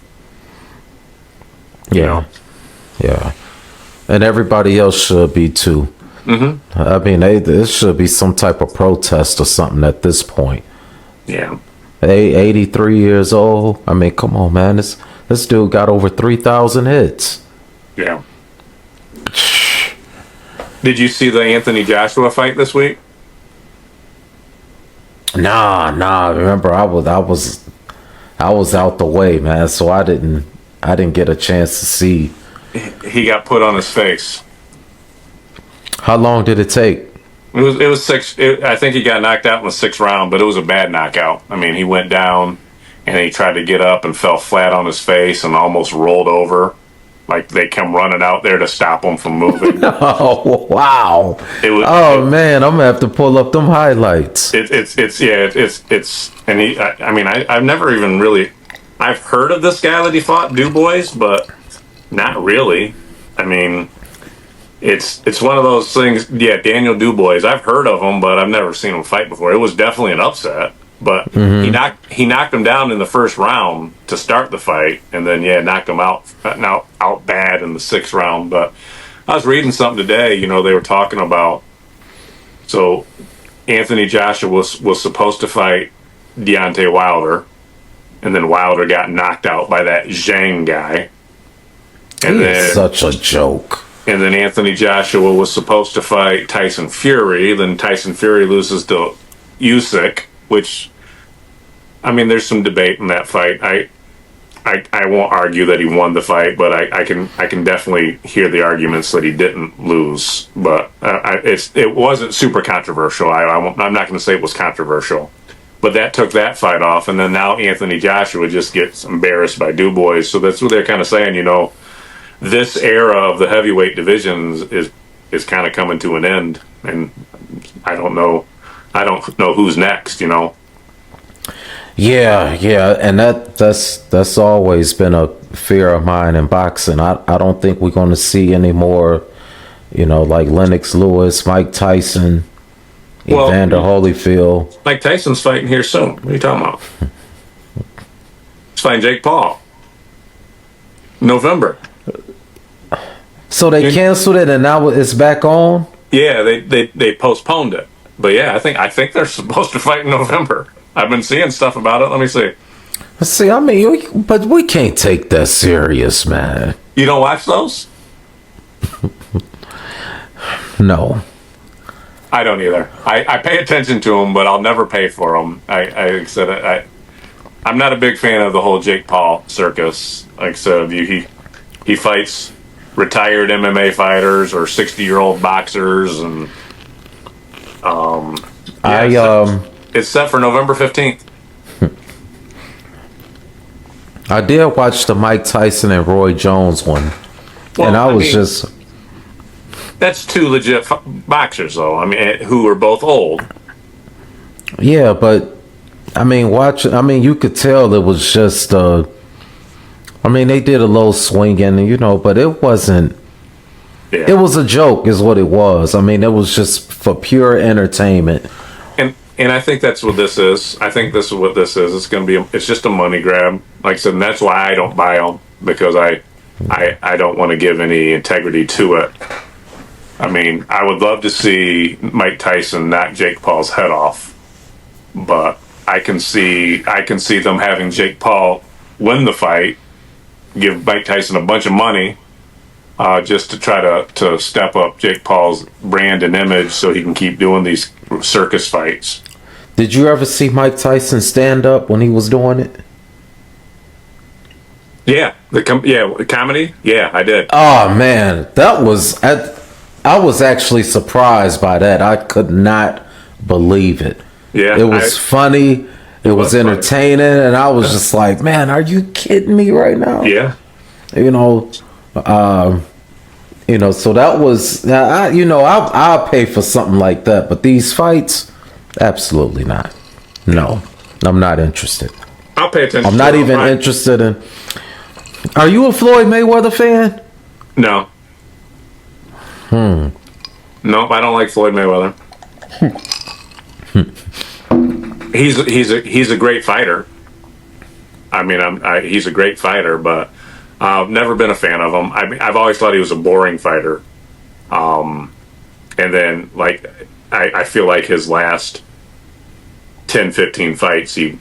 Yeah. You know? Yeah. And everybody else should be too. Mm-hmm. I mean, there should be some type of protest or something at this point. Yeah. 83 years old. I mean, come on, man. This dude got over 3,000 hits. Yeah. Did you see the Anthony Joshua fight this week? Nah. Remember, I was out the way, man. So I didn't get a chance to see. He got put on his face. How long did it take? It was six. I think he got knocked out in the 6th round, but it was a bad knockout. I mean, he went down and he tried to get up and fell flat on his face and almost rolled over. Like they come running out there to stop him from moving. Oh wow! Man, I'm gonna have to pull up them highlights. It's and he. I mean, I've never even really. I've heard of this guy that he fought, Dubois, but not really. I mean, it's one of those things. Yeah, Daniel Dubois. I've heard of him, but I've never seen him fight before. It was definitely an upset, but he knocked him down in the 1st round to start the fight, and then knocked him out bad in the 6th round. But I was reading something today. You know, they were talking about so Anthony Joshua was supposed to fight Deontay Wilder. And then Wilder got knocked out by that Zhang guy. And He's such a joke. And then Anthony Joshua was supposed to fight Tyson Fury. Then Tyson Fury loses to Usyk, which, I mean, there's some debate in that fight. I won't argue that he won the fight, but I can definitely hear the arguments that he didn't lose. But it wasn't super controversial. I'm not going to say it was controversial. But that took that fight off, and then now Anthony Joshua just gets embarrassed by Dubois. So that's what they're kind of saying, you know, this era of the heavyweight divisions is is kind of coming to an end, and I don't know who's next. Yeah, and that's always been a fear of mine in boxing. I don't think we're going to see any more, like Lennox Lewis, Mike Tyson, Evander Holyfield. Mike Tyson's fighting here soon. What are you talking about? He's fighting Jake Paul. November. So they canceled it and now it's back on? Yeah, they postponed it. But yeah, I think they're supposed to fight in November. I've been seeing stuff about it. Let me see. See, I mean, but we can't take that serious, man. You don't watch those? No. I don't either. I pay attention to them, but I'll never pay for them. I said I'm not a big fan of the whole Jake Paul circus. Like I said, he fights retired MMA fighters or 60-year-old boxers, and it's set for November 15th. I did watch the Mike Tyson and Roy Jones one, and I mean, just... That's two legit boxers, though. I mean, who are both old. Yeah, but I mean, you could tell it was just. I mean, they did a little swinging, but it wasn't. Yeah. It was a joke, is what it was. I mean, it was just for pure entertainment. And I think that's what this is. I think this is what this is. It's going to be. It's just a money grab. Like I said, and that's why I don't buy them, because I don't want to give any integrity to it. I mean, I would love to see Mike Tyson knock Jake Paul's head off, but I can see them having Jake Paul win the fight, give Mike Tyson a bunch of money, just to try to step up Jake Paul's brand and image so he can keep doing these circus fights. Did you ever see Mike Tyson stand up when he was doing it? Yeah, the comedy. Yeah, I did. Oh man, I was actually surprised by that. I could not believe it. Yeah, it was funny. It was entertaining, and I was just like, "Man, are you kidding me right now?" Yeah, So that was, I'll pay for something like that, but these fights, absolutely not. No, I'm not interested. I'll pay attention. I'm not even interested in. Are you a Floyd Mayweather fan? No. Nope, I don't like Floyd Mayweather. He's a great fighter. I mean, he's a great fighter, but I've never been a fan of him. I've always thought he was a boring fighter. And then, I feel like his last 10, 15 fights, he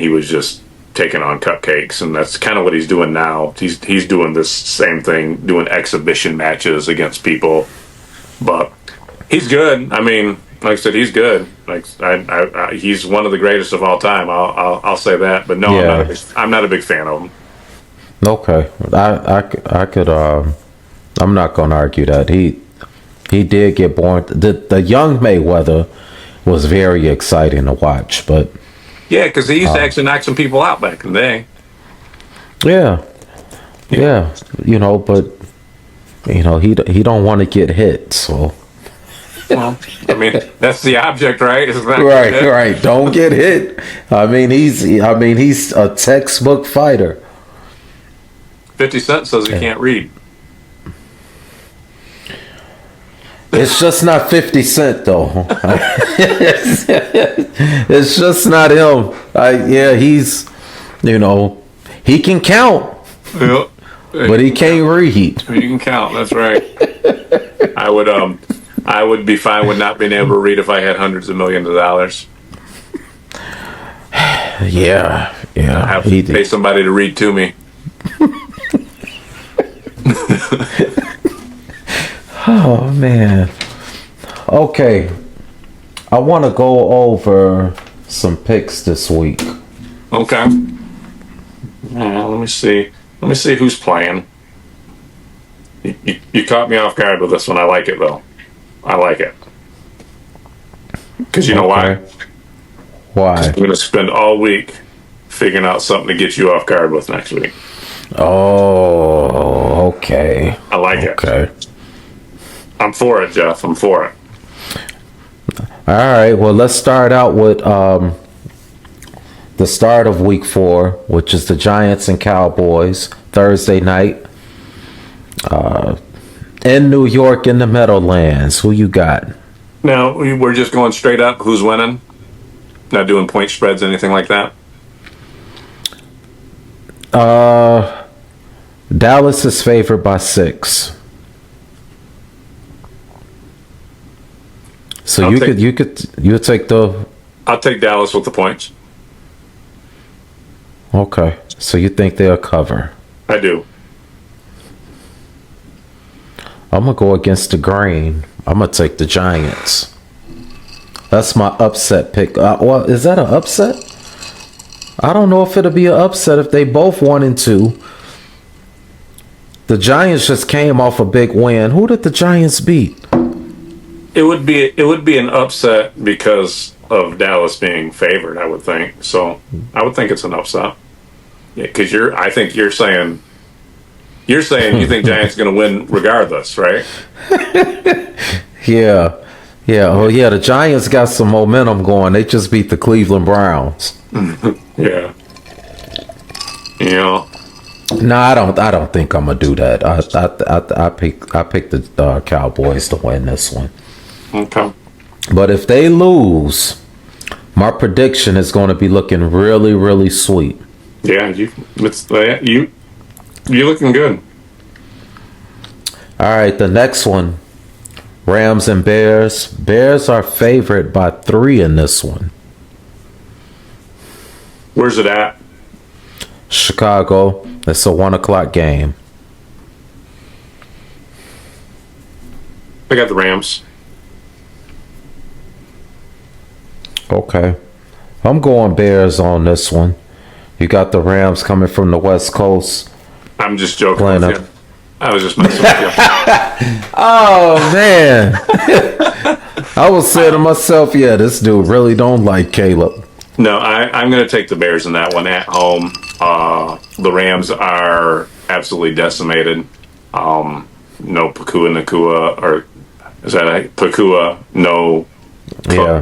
was just taking on cupcakes, and that's kind of what he's doing now. He's doing this same thing, doing exhibition matches against people, but he's good. I mean, like I said, he's good. Like he's one of the greatest of all time. I'll say that. But no, yeah. I'm not a big fan of him. Okay, I could. I'm not going to argue that he did get born. The young Mayweather was very exciting to watch, but. Yeah, because he used to actually knock some people out back in the day. Yeah. But he don't want to get hit, so. Well, I mean, that's the object, right? Right. Don't get hit. I mean, he's a textbook fighter. 50 Cent says he can't read. It's just not 50 Cent, though. It's just not him. He's, he can count. Yep. But he can't read. He can count. That's right. I would be fine with not being able to read if I had hundreds of millions of dollars. Yeah. I have to pay somebody to read to me. Oh man. Okay. I want to go over some picks this week. Okay. Let me see who's playing. You caught me off guard with this one. I like it though. I like it. Because you know why? Why? I'm going to spend all week figuring out something to get you off guard with next week. Oh, okay. I like it. Okay. I'm for it, Jeff. I'm for it. All right. Well, let's start out with the start of week 4, which is the Giants and Cowboys, Thursday night. In New York, in the Meadowlands. Who you got? Now, we're just going straight up. Who's winning? Not doing point spreads, anything like that? Dallas is favored by 6. So you take the. I'll take Dallas with the points. Okay. So you think they'll cover? I do. I'm gonna go against the grain. I'm gonna take the Giants. That's my upset pick. Well, is that an upset? I don't know if it'll be an upset if they both 1-2. The Giants just came off a big win. Who did the Giants beat? It would be an upset because of Dallas being favored, I would think. So I would think it's an upset. Yeah, because I think you're saying you think Giants going to win regardless, right? Yeah. Oh yeah, the Giants got some momentum going. They just beat the Cleveland Browns. Yeah. You know. No, I don't think I'm gonna do that. I pick the Cowboys to win this one. Okay. But if they lose, my prediction is going to be looking really, really sweet. Yeah, you're looking good. All right, the next one, Rams and Bears. Bears are favored by 3 in this one. Where's it at? Chicago. It's a 1:00 game. I got the Rams. Okay. I'm going Bears on this one. You got the Rams coming from the West Coast. I'm just joking with you. I was just messing with you. Oh, man. I was saying to myself, yeah, this dude really don't like Caleb. No, I'm going to take the Bears in that one at home. The Rams are absolutely decimated. No Pakua Nakua, or is that Pakua? No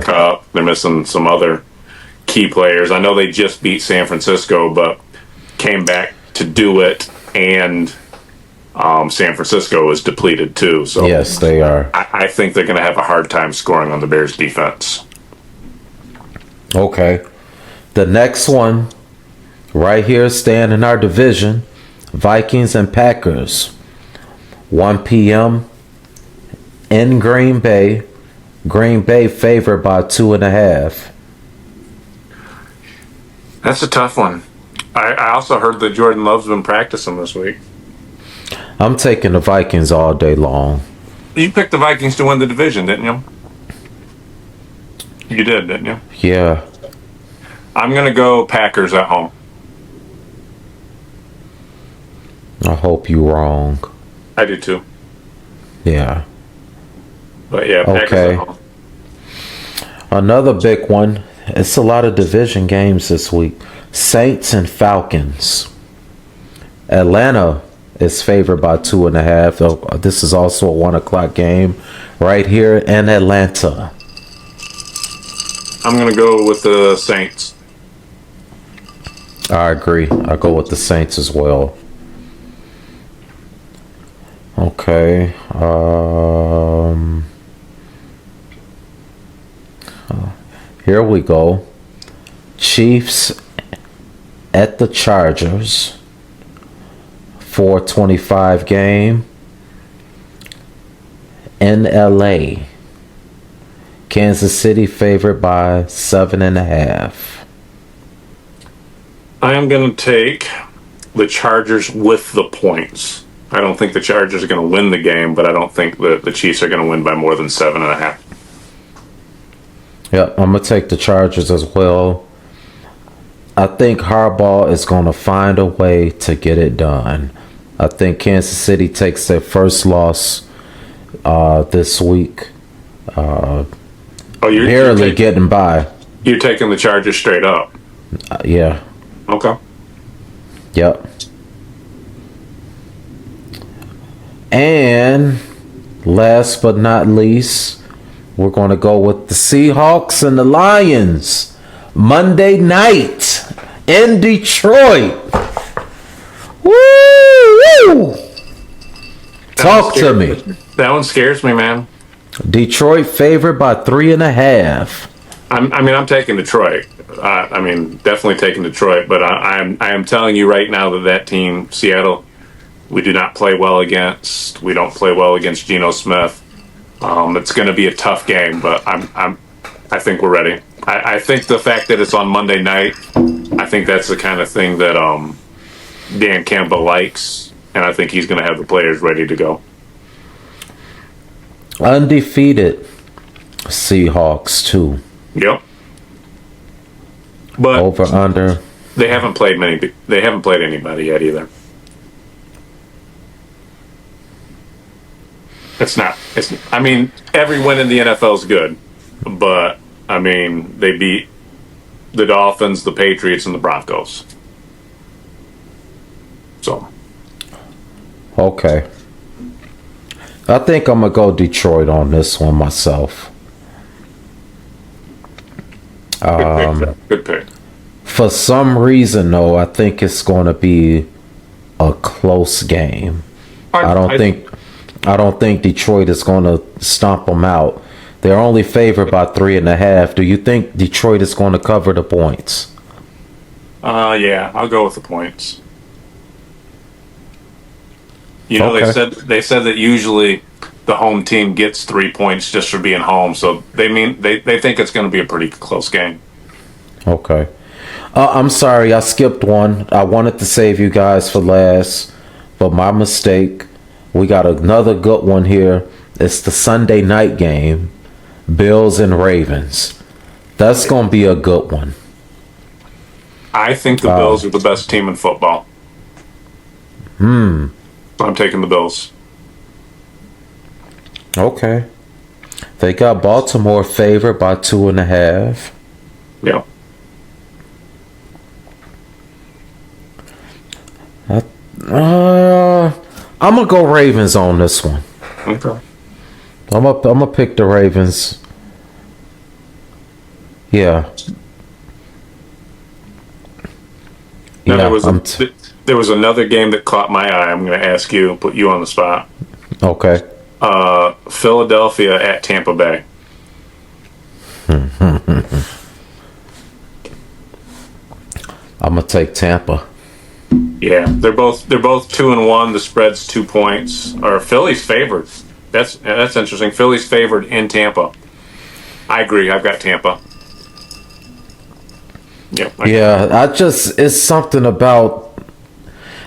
Cup. They're missing some other key players. I know they just beat San Francisco, but came back to do it, and San Francisco is depleted too. So yes, they are. I think they're going to have a hard time scoring on the Bears' defense. Okay. The next one, right here, staying in our division, Vikings and Packers. 1 p.m. in Green Bay. Green Bay favored by 2.5. That's a tough one. I also heard that Jordan Love's been practicing this week. I'm taking the Vikings all day long. You picked the Vikings to win the division, didn't you? You did, didn't you? Yeah. I'm going to go Packers at home. I hope you're wrong. I do too. Yeah. But yeah, Packers okay. at home. Another big one. It's a lot of division games this week. Saints and Falcons. Atlanta is favored by 2.5. This is also a 1:00 game right here in Atlanta. I'm going to go with the Saints. I agree. I go with the Saints as well. Okay. Here we go. Chiefs at the Chargers. 4:25 game in LA. Kansas City favored by 7.5. I am going to take the Chargers with the points. I don't think the Chargers are going to win the game, but I don't think that the Chiefs are going to win by more than 7.5. Yep, I'm going to take the Chargers as well. I think Harbaugh is going to find a way to get it done. I think Kansas City takes their first loss this week. You're barely getting by. You're taking the Chargers straight up. Yeah. Okay. Yep. And last but not least, we're going to go with the Seahawks and the Lions. Monday night in Detroit. Woo! Talk to me. That one scares me, man. Detroit favored by 3.5. I'm taking Detroit. Definitely taking Detroit. But I am telling you right now that team, Seattle, we do not play well against. We don't play well against Geno Smith. It's going to be a tough game, but I think we're ready. I think the fact that it's on Monday night, I think that's the kind of thing that Dan Campbell likes, and I think he's going to have the players ready to go. Undefeated Seahawks too. Yep. But over under. They haven't played many. They haven't played anybody yet either. Every win in the NFL is good, but they beat the Dolphins, the Patriots, and the Broncos. So, okay. I think I'm gonna go Detroit on this one myself. Good pick. For some reason, though, I think it's going to be a close game. I don't think Detroit is going to stomp them out. They're only favored by 3.5. Do you think Detroit is going to cover the points? Yeah, I'll go with the points. Okay. They said that usually the home team gets 3 points just for being home, so they think it's going to be a pretty close game. Okay. I'm sorry, I skipped one. I wanted to save you guys for last, but my mistake. We got another good one here. It's the Sunday night game, Bills and Ravens. That's going to be a good one. I think the Bills are the best team in football. I'm taking the Bills. Okay. They got Baltimore favored by 2.5. Yeah. I'm gonna go Ravens on this one. Okay. I'm gonna pick the Ravens. Yeah. Now, there was another game that caught my eye. I'm going to ask you, put you on the spot. Okay. Philadelphia at Tampa Bay. I'm gonna take Tampa. Yeah, they're both 2-1. The spread's 2 points. Or Philly's favored. That's interesting. Philly's favored in Tampa. I agree. I've got Tampa. Yeah, it's something about,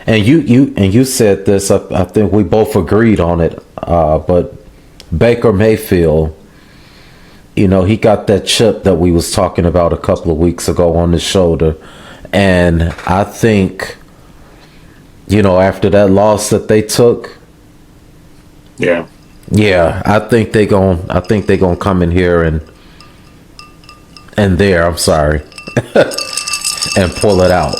and you said this. I think we both agreed on it. But Baker Mayfield, he got that chip that we was talking about a couple of weeks ago on his shoulder, and I think, after that loss that they took, yeah, I think they gonna come in here and I'm sorry. And pull it out.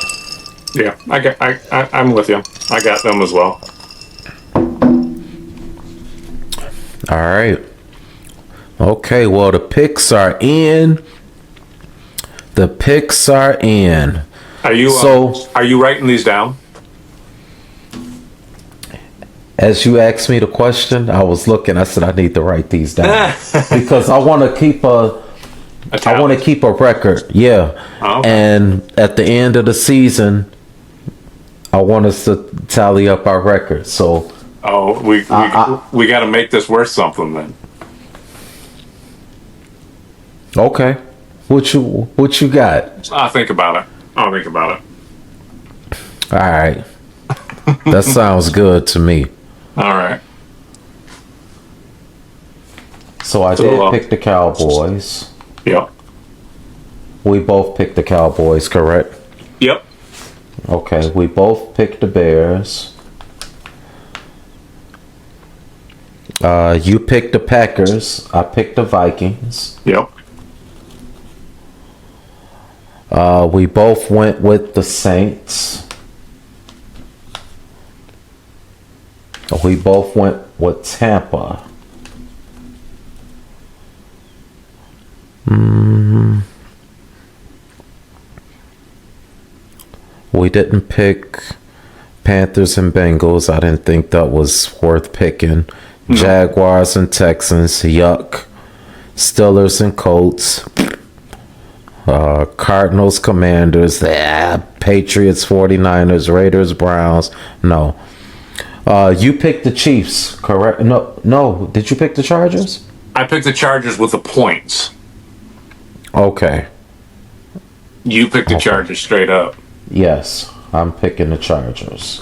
Yeah, I'm with you. I got them as well. All right. Okay, well, the picks are in. Are you writing these down? As you asked me the question, I was looking. I said I need to write these down because I want to keep a record. Yeah. Oh, okay. And at the end of the season, I want us to tally up our record. So. We got to make this worth something then. Okay. What you got? I'll think about it. All right. That sounds good to me. All right. So I did pick the Cowboys. Yep. We both picked the Cowboys, correct? Yep. Okay, we both picked the Bears. You picked the Packers. I picked the Vikings. Yep. We both went with the Saints. We both went with Tampa. We didn't pick Panthers and Bengals. I didn't think that was worth picking. Jaguars and Texans, yuck. Steelers and Colts. Cardinals, Commanders, Patriots, 49ers, Raiders, Browns. No. You picked the Chiefs, correct? No. Did you pick the Chargers? I picked the Chargers with the points. Okay. You picked the Chargers straight up. Yes, I'm picking the Chargers.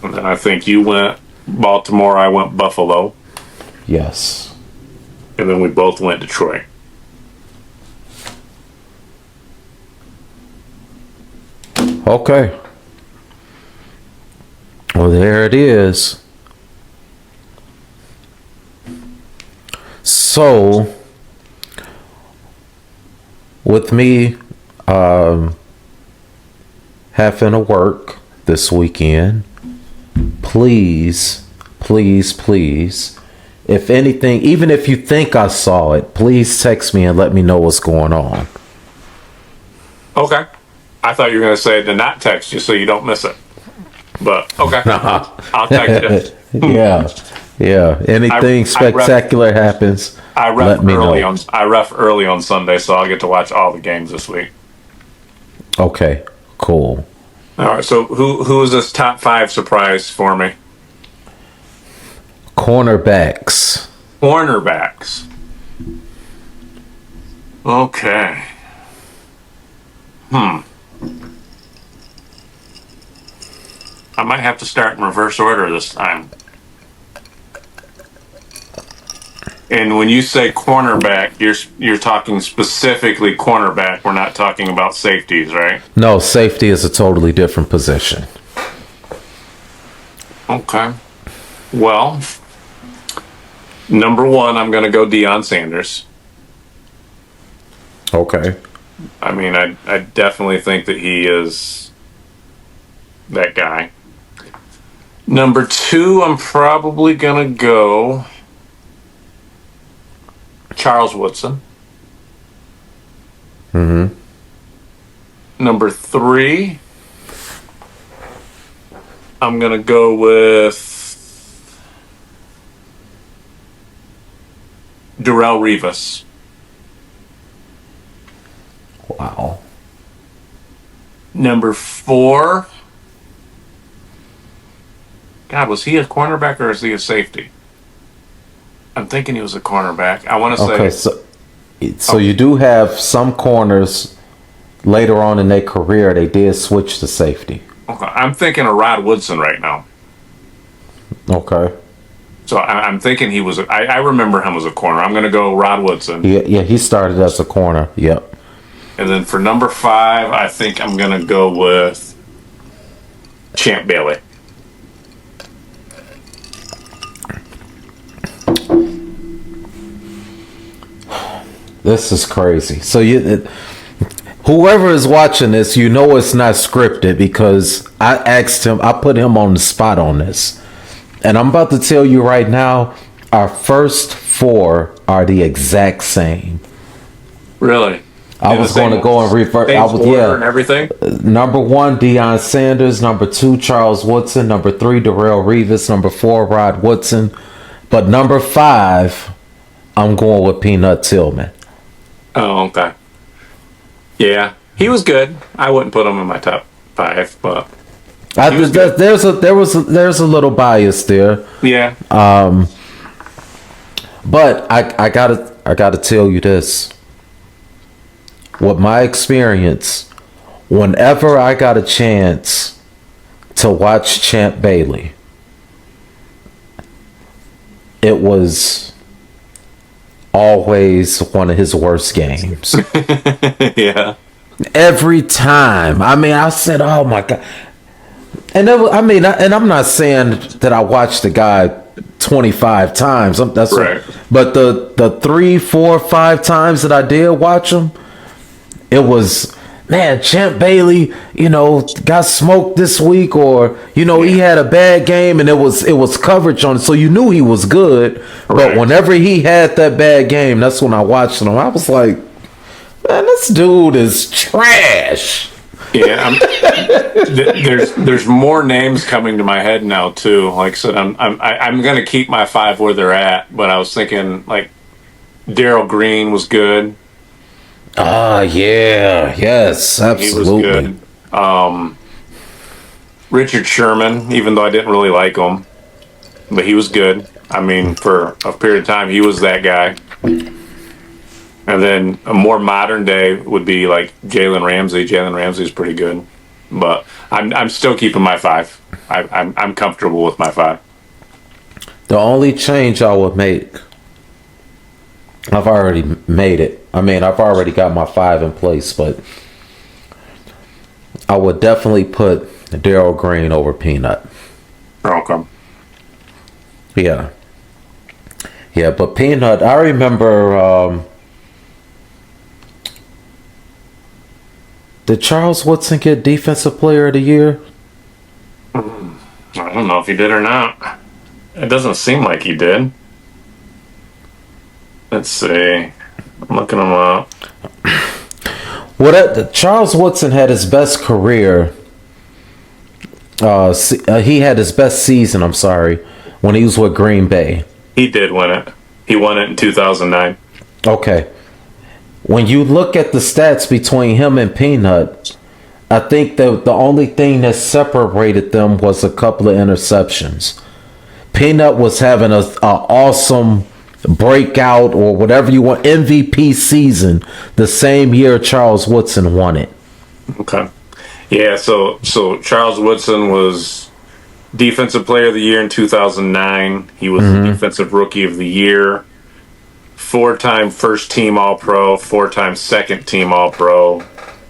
And then I think you went Baltimore, I went Buffalo. Yes. And then we both went Detroit. Okay. Well, there it is. So, with me having to work this weekend, please, if anything, even if you think I saw it, please text me and let me know what's going on. Okay. I thought you were going to say to not text you so you don't miss it. But, okay. I'll text you. Yeah. Anything spectacular happens, let me know. I ref early on Sunday, so I'll get to watch all the games this week. Okay, cool. All right, so who is this top 5 surprise for me? Cornerbacks. Okay. I might have to start in reverse order this time. And when you say cornerback, you're talking specifically cornerback. We're not talking about safeties, right? No, safety is a totally different position. Okay. Well, number 1, I'm going to go Deion Sanders. Okay. I mean, I definitely think that he is that guy. Number 2, I'm probably going to go Charles Woodson. Number 3, I'm going to go with Darrelle Revis. Wow. Number 4, God, was he a cornerback or is he a safety? I'm thinking he was a cornerback. I want to say. Okay, so you do have some corners later on in their career, they did switch to safety. Okay, I'm thinking of Rod Woodson right now. Okay. So I'm thinking he was. I remember him as a corner. I'm going to go Rod Woodson. Yeah, he started as a corner. Yep. And then for number 5, I think I'm going to go with Champ Bailey. This is crazy. So whoever is watching this, you know it's not scripted because I asked him, I put him on the spot on this. And I'm about to tell you right now, our first 4 are the exact same. Really? I was going to go and reverse. And everything. Number 1, Deion Sanders. Number 2, Charles Woodson. Number 3, Darrelle Revis. Number 4, Rod Woodson. But number 5, I'm going with Peanut Tillman. Oh, okay. Yeah, he was good. I wouldn't put him in my top 5, but there's a little bias there. Yeah. But I gotta tell you this. With my experience, whenever I got a chance to watch Champ Bailey, it was always one of his worst games. Yeah. Every time. I mean, I said, "Oh my God!" And and I'm not saying that I watched the guy 25 times. That's right. But the 3, 4, 5 times that I did watch him, it was man, Champ Bailey, got smoked this week, or he had a bad game, and it was coverage on it, so you knew he was good. But whenever he had that bad game, that's when I watched him. I was like, man, this dude is trash. Yeah, there's more names coming to my head now too. Like I said, I'm going to keep my 5 where they're at, but I was thinking like Darryl Green was good. Yeah, yes, absolutely. He was good. Richard Sherman, even though I didn't really like him, but he was good. I mean, for a period of time, he was that guy. And then a more modern day would be like Jalen Ramsey. Jalen Ramsey is pretty good, but I'm still keeping my 5. I'm comfortable with my 5. The only change I would make, I've already made it. I mean, I've already got my 5 in place, but I would definitely put Darryl Green over Peanut. Okay. Yeah, but Peanut, I remember. Did Charles Woodson get Defensive Player of the Year? I don't know if he did or not. It doesn't seem like he did. Let's see. I'm looking him up. Charles Woodson had his best career. He had his best season, I'm sorry, when he was with Green Bay. He did win it. He won it in 2009. Okay. When you look at the stats between him and Peanut, I think the only thing that separated them was a couple of interceptions. Peanut was having a awesome breakout, or whatever you want, MVP season the same year Charles Woodson won it. Okay. Yeah, so Charles Woodson was Defensive Player of the Year in 2009. He was the Defensive Rookie of the Year. 4-time first team All-Pro, 4-time second team All-Pro,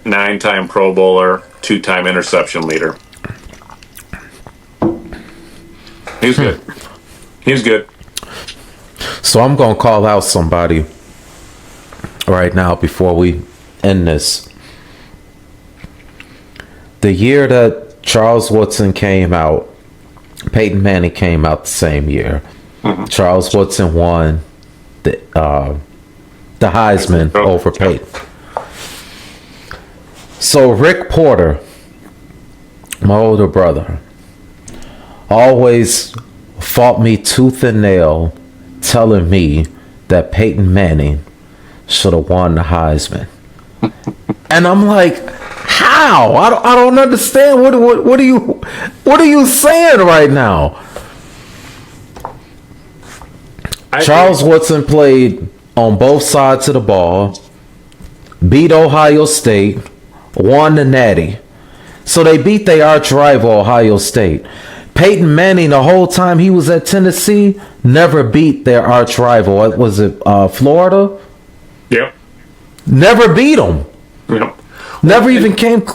9-time Pro Bowler, 2-time interception leader. He was good. He was good. So I'm going to call out somebody right now before we end this. The year that Charles Woodson came out, Peyton Manning came out the same year. Charles Woodson won the Heisman over Peyton. So Rick Porter, my older brother, always fought me tooth and nail, telling me that Peyton Manning should have won the Heisman. And I'm like, how? I don't understand. What are you saying right now? Charles Woodson played on both sides of the ball, beat Ohio State, won the Natty. So they beat their arch rival, Ohio State. Peyton Manning, the whole time he was at Tennessee, never beat their arch rival. Was it Florida? Yep. Never beat them. Yep. Never even came.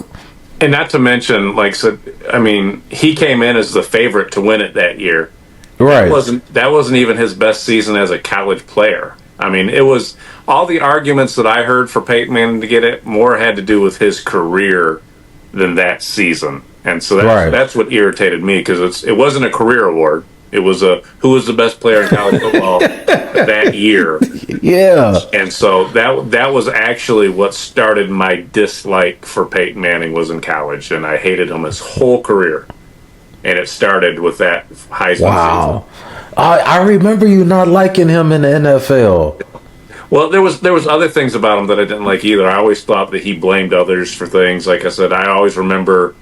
And not to mention, like, so, I mean, he came in as the favorite to win it that year. Right. That wasn't even his best season as a college player. I mean, it was all the arguments that I heard for Peyton Manning to get it more had to do with his career than that season. And so that's what irritated me, because it wasn't a career award. It was who was the best player in college football that year. Yeah. And so that was actually what started my dislike for Peyton Manning, was in college, and I hated him his whole career. And it started with that Heisman season. I remember you not liking him in the NFL. Well, there was other things about him that I didn't like either. I always thought that he blamed others for things. Like I said, I always remember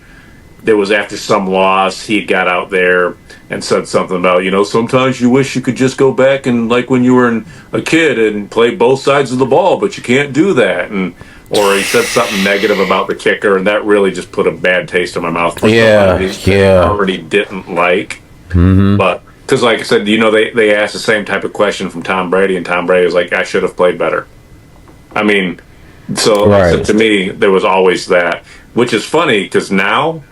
there was, after some loss, he got out there and said something about, sometimes you wish you could just go back and, like when you were a kid, and play both sides of the ball, but you can't do that. Or he said something negative about the kicker, and that really just put a bad taste in my mouth. Yeah. I already didn't like. Mm-hmm. But, because like I said, they asked the same type of question from Tom Brady, and Tom Brady was like, I should have played better. I mean, so to me, there was always that. Which is funny, because now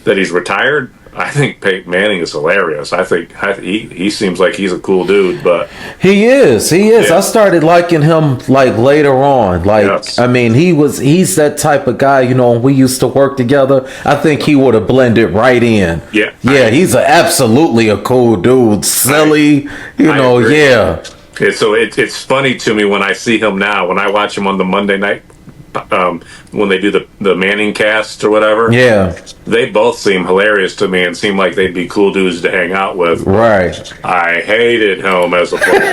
that he's retired, I think Peyton Manning is hilarious. I think he seems like he's a cool dude, but he is. Yeah. I started liking him like later on. Like, Yes. I mean, he's that type of guy. You know, we used to work together. I think he would have blended right in. Yeah. He's absolutely a cool dude. Silly, I agree. yeah. So it's funny to me when I see him now. When I watch him on the Monday night, when they do the Manning cast or whatever. Yeah. They both seem hilarious to me and seem like they'd be cool dudes to hang out with. Right. I hated him as a player.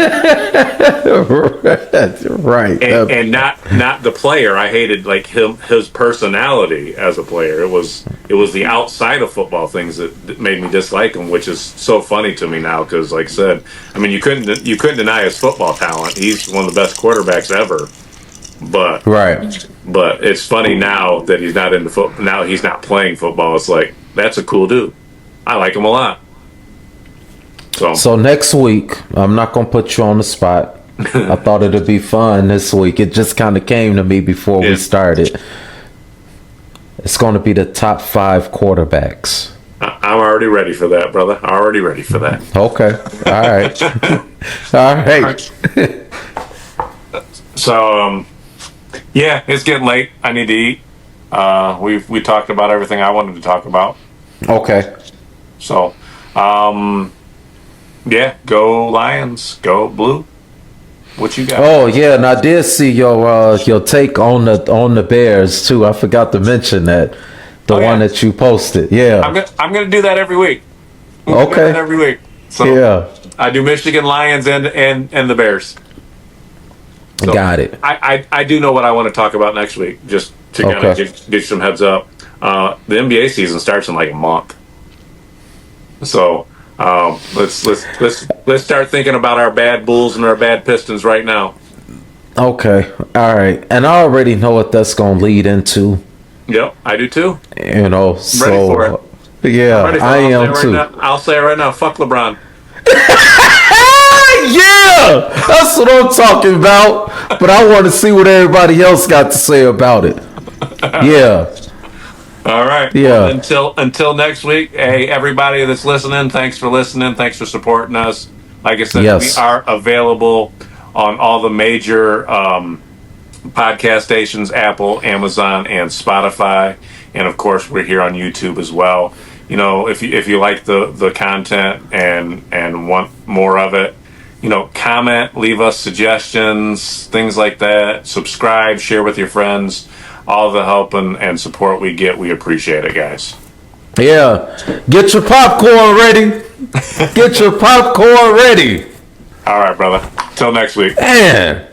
Right. And not the player. I hated like his personality as a player. It was the outside of football things that made me dislike him, which is so funny to me now because, like I said, I mean you couldn't deny his football talent. He's one of the best quarterbacks ever. But it's funny now that he's not into football. Now he's not playing football. It's like, that's a cool dude. I like him a lot. So next week, I'm not gonna put you on the spot. I thought it'd be fun this week. It just kind of came to me before we started. It's going to be the top 5 quarterbacks. I'm already ready for that, brother. Already ready for that. Okay. All right. All right. So, yeah, it's getting late. I need to eat. We talked about everything I wanted to talk about. Okay. So, yeah, go Lions, go Blue. What you got? Oh yeah, and I did see your take on the Bears too. I forgot to mention that one that you posted. Yeah, I'm gonna do that every week. Okay, every week. So yeah, I do Michigan Lions and the Bears. So got it. I do know what I want to talk about next week. Just to kind of give you some heads up. The NBA season starts in like a month. So let's start thinking about our bad Bulls and our bad Pistons right now. Okay, all right, and I already know what that's gonna lead into. Yep, I do too. You know, so ready for it. Yeah, I am too. I'll say it right now. Fuck LeBron. Yeah, that's what I'm talking about. But I want to see what everybody else got to say about it. Yeah. All right. Yeah. Well, until next week, hey, everybody that's listening, thanks for listening. Thanks for supporting us. Like I said, we are available on all the major podcast stations, Apple, Amazon, and Spotify. And of course, we're here on YouTube as well. You know, if you like the content and want more of it, you know, comment, leave us suggestions, things like that. Subscribe, share with your friends. All the help and support we get, we appreciate it, guys. Yeah. Get your popcorn ready. Get your popcorn ready. All right, brother. Till next week. Man.